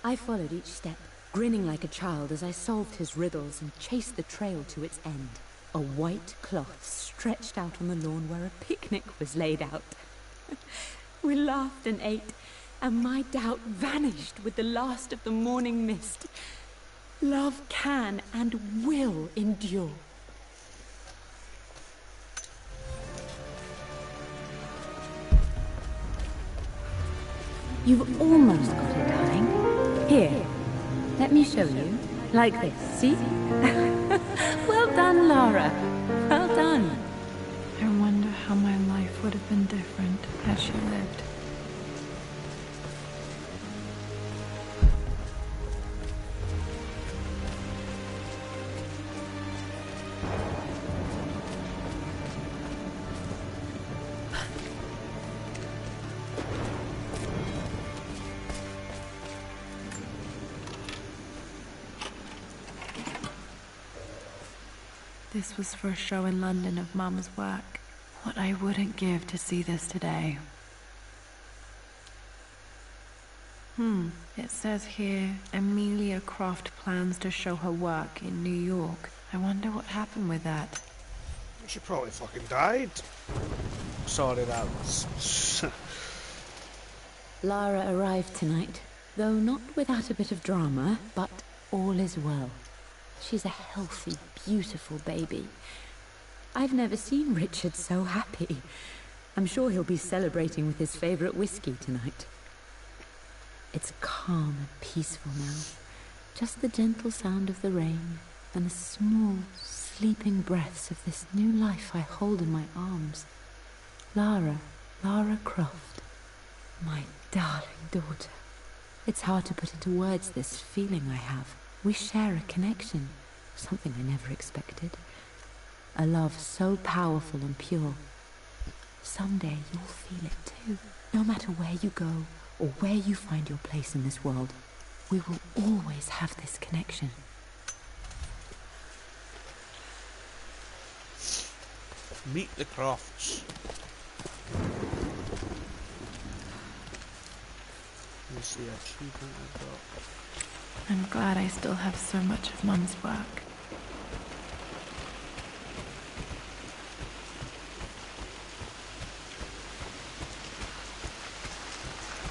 I followed each step, grinning like a child as I solved his riddles and chased the trail to its end. A white cloth stretched out on the lawn where a picnic was laid out. We laughed and ate, and my doubt vanished with the last of the morning mist. Love can and will endure. You've almost got it, darling. Here, let me show you. Like this, see? Well done, Lara. Well done. I wonder how my life would have been different had she lived. This was for a show in London of Mum's work. What I wouldn't give to see this today. It says here, Amelia Croft plans to show her work in New York. I wonder what happened with that. She probably fucking died. Sorry, that was... Lara arrived tonight, though not without a bit of drama, but all is well. She's a healthy, beautiful baby. I've never seen Richard so happy. I'm sure he'll be celebrating with his favorite whiskey tonight. It's calm and peaceful now. Just the gentle sound of the rain and the small, sleeping breaths of this new life I hold in my arms. Lara Croft, my darling daughter. It's hard to put into words this feeling I have. We share a connection, something I never expected. A love so powerful and pure. Someday you'll feel it too. No matter where you go or where you find your place in this world, we will always have this connection. Meet the Crofts. Let me see, achievement I've got. I'm glad I still have so much of Mum's work.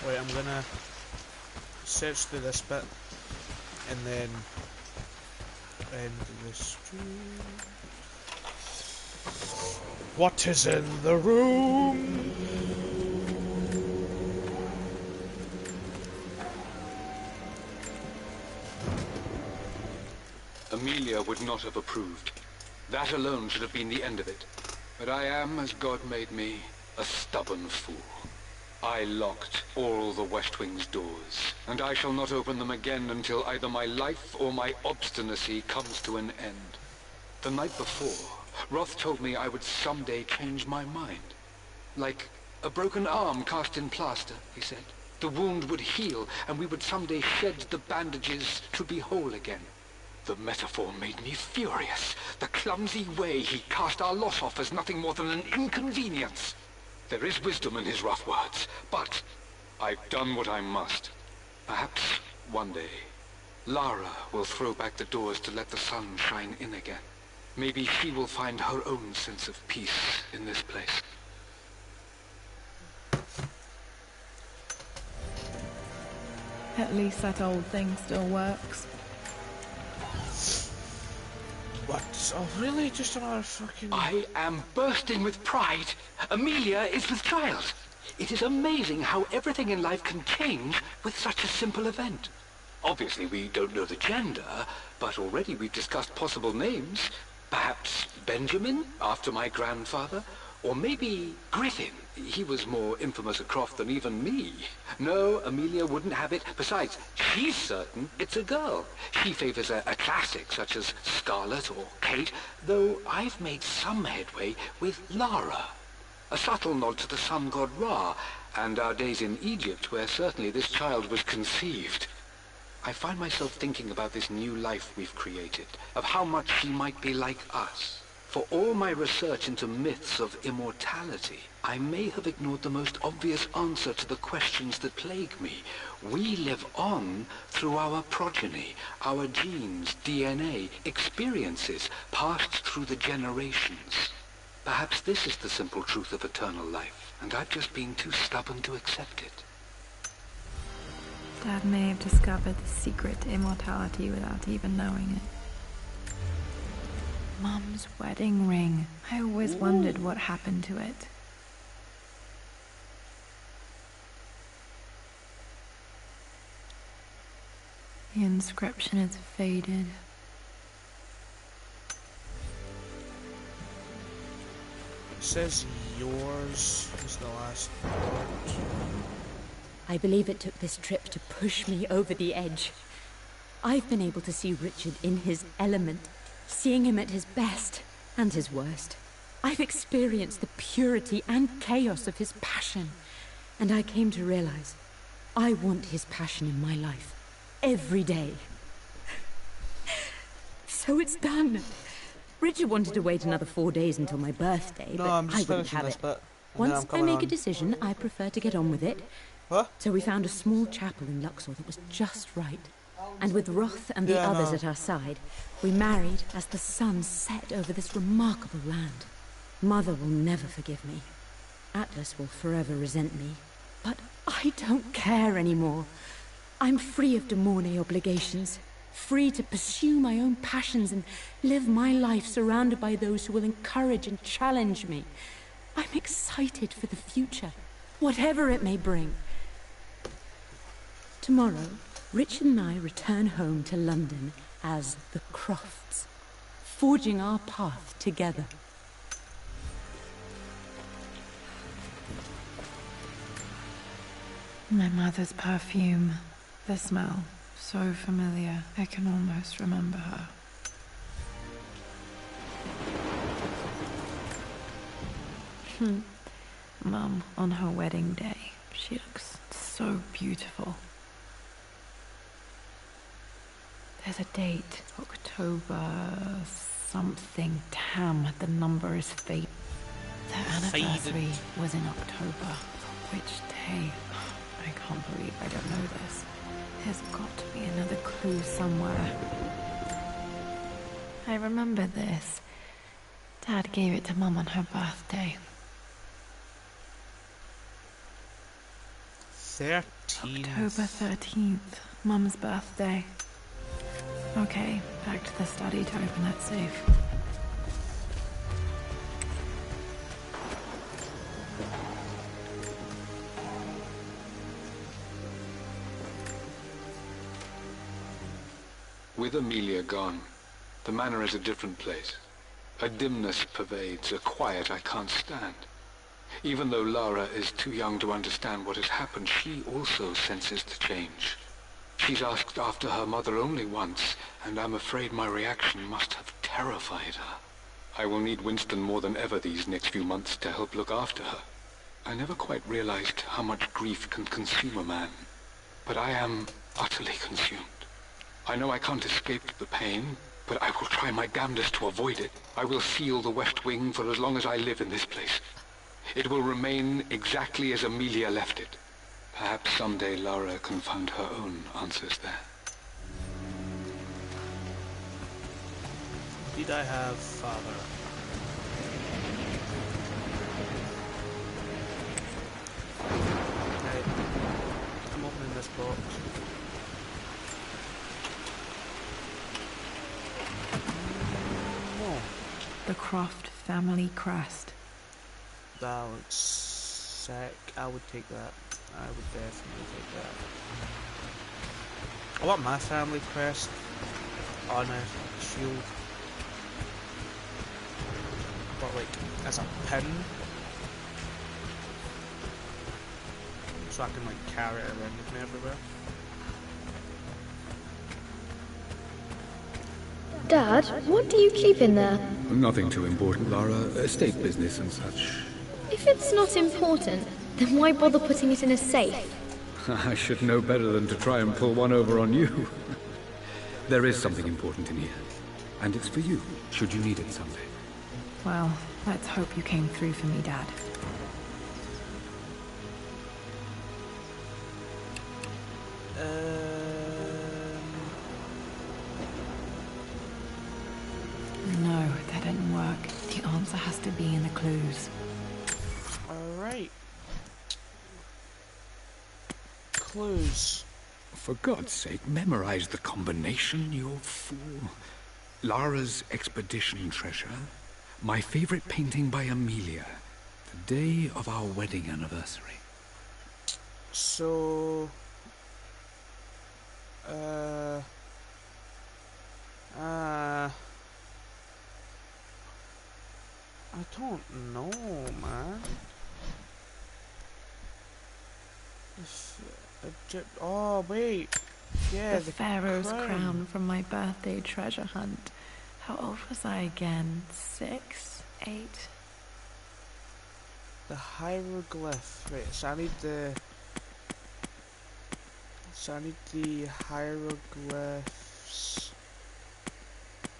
Wait, I'm gonna search through this bit and then end the stream. What is in the room? Amelia would not have approved. That alone should have been the end of it. But I am, as God made me, a stubborn fool. I locked all the West Wing's doors, and I shall not open them again until either my life or my obstinacy comes to an end. The night before, Roth told me I would someday change my mind. Like a broken arm cast in plaster, he said. The wound would heal, and we would someday shed the bandages to be whole again. The metaphor made me furious. The clumsy way he cast our loss off as nothing more than an inconvenience. There is wisdom in his rough words, but I've done what I must. Perhaps one day, Lara will throw back the doors to let the sun shine in again. Maybe she will find her own sense of peace in this place. At least that old thing still works. What? Oh, really? Just another fucking... I am bursting with pride. Amelia is with child. It is amazing how everything in life can change with such a simple event. Obviously, we don't know the gender, but already we've discussed possible names. Perhaps Benjamin, after my grandfather, or maybe Griffin. He was more infamous at Croft than even me. No, Amelia wouldn't have it. Besides, she's certain it's a girl. She favors a classic such as Scarlet or Kate, though I've made some headway with Lara. A subtle nod to the sun god Ra, and our days in Egypt, where certainly this child was conceived. I find myself thinking about this new life we've created, of how much she might be like us. For all my research into myths of immortality, I may have ignored the most obvious answer to the questions that plague me. We live on through our progeny, our genes, DNA, experiences passed through the generations. Perhaps this is the simple truth of eternal life, and I've just been too stubborn to accept it. Dad may have discovered the secret to immortality without even knowing it. Mum's wedding ring. I always wondered what happened to it. The inscription is faded. It says yours is the last word. I believe it took this trip to push me over the edge. I've been able to see Richard in his element, seeing him at his best and his worst. I've experienced the purity and chaos of his passion, and I came to realize I want his passion in my life every day. So it's done. Richard wanted to wait another 4 days until my birthday, but I wouldn't have it. Once I make a decision, I prefer to get on with it. What? So we found a small chapel in Luxor that was just right. And with Roth and the others at our side, we married as the sun set over this remarkable land. Mother will never forgive me. Atlas will forever resent me. But I don't care anymore. I'm free of De Mornay obligations, free to pursue my own passions and live my life surrounded by those who will encourage and challenge me. I'm excited for the future, whatever it may bring. Tomorrow, Richard and I return home to London as the Crofts, forging our path together. My mother's perfume. The smell. So familiar. I can almost remember her. Mum, on her wedding day, she looks so beautiful. There's a date. October something. Damn, the number is faded. The anniversary was in October. Which day? I can't believe I don't know this. There's got to be another clue somewhere. I remember this. Dad gave it to Mum on her birthday. 13th. October 13th, Mum's birthday. Okay, back to the study to open that safe. With Amelia gone, the manor is a different place. A dimness pervades, a quiet I can't stand. Even though Lara is too young to understand what has happened, she also senses the change. She's asked after her mother only once, and I'm afraid my reaction must have terrified her. I will need Winston more than ever these next few months to help look after her. I never quite realized how much grief can consume a man, but I am utterly consumed. I know I can't escape the pain, but I will try my damnedest to avoid it. I will seal the West Wing for as long as I live in this place. It will remain exactly as Amelia left it. Perhaps someday Lara can find her own answers there. Did I have father? Okay, I'm opening this box. The Croft family crest. That looks sick. I would take that. I would definitely take that. I want my family crest on a shield. But like, as a pin. So I can like carry it around with me everywhere. Dad, what do you keep in there? Nothing too important, Lara. Estate business and such. If it's not important, then why bother putting it in a safe? I should know better than to try and pull one over on you. There is something important in here. And it's for you, should you need it someday. Well, let's hope you came through for me, Dad. No, that didn't work. The answer has to be in the clues. Alright. Clues. For God's sake, memorize the combination, you fool. Lara's expedition treasure. My favorite painting by Amelia. The day of our wedding anniversary. So... I don't know, man. Oh, wait. Yeah, the Pharaoh's crown from my birthday treasure hunt. How old was I again? 6? 8? The hieroglyph. Right, so I need the hieroglyphs.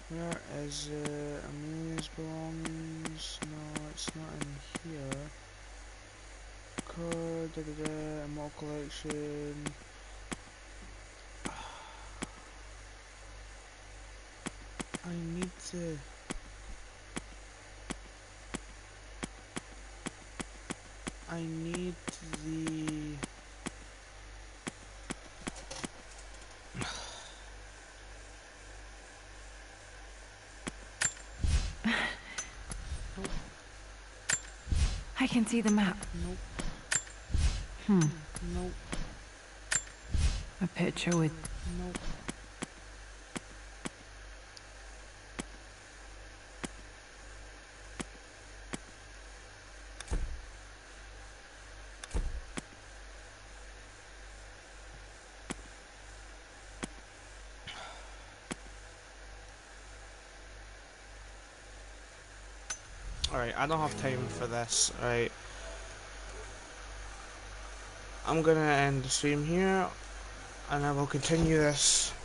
Where is it? Amelia's belongings? No, it's not in here. Code, Emerald collection. I need to... I need the... I can see the map. Nope. Hmm. Nope. A picture with... Nope. Alright, I don't have time for this. Alright. I'm gonna end the stream here, and I will continue this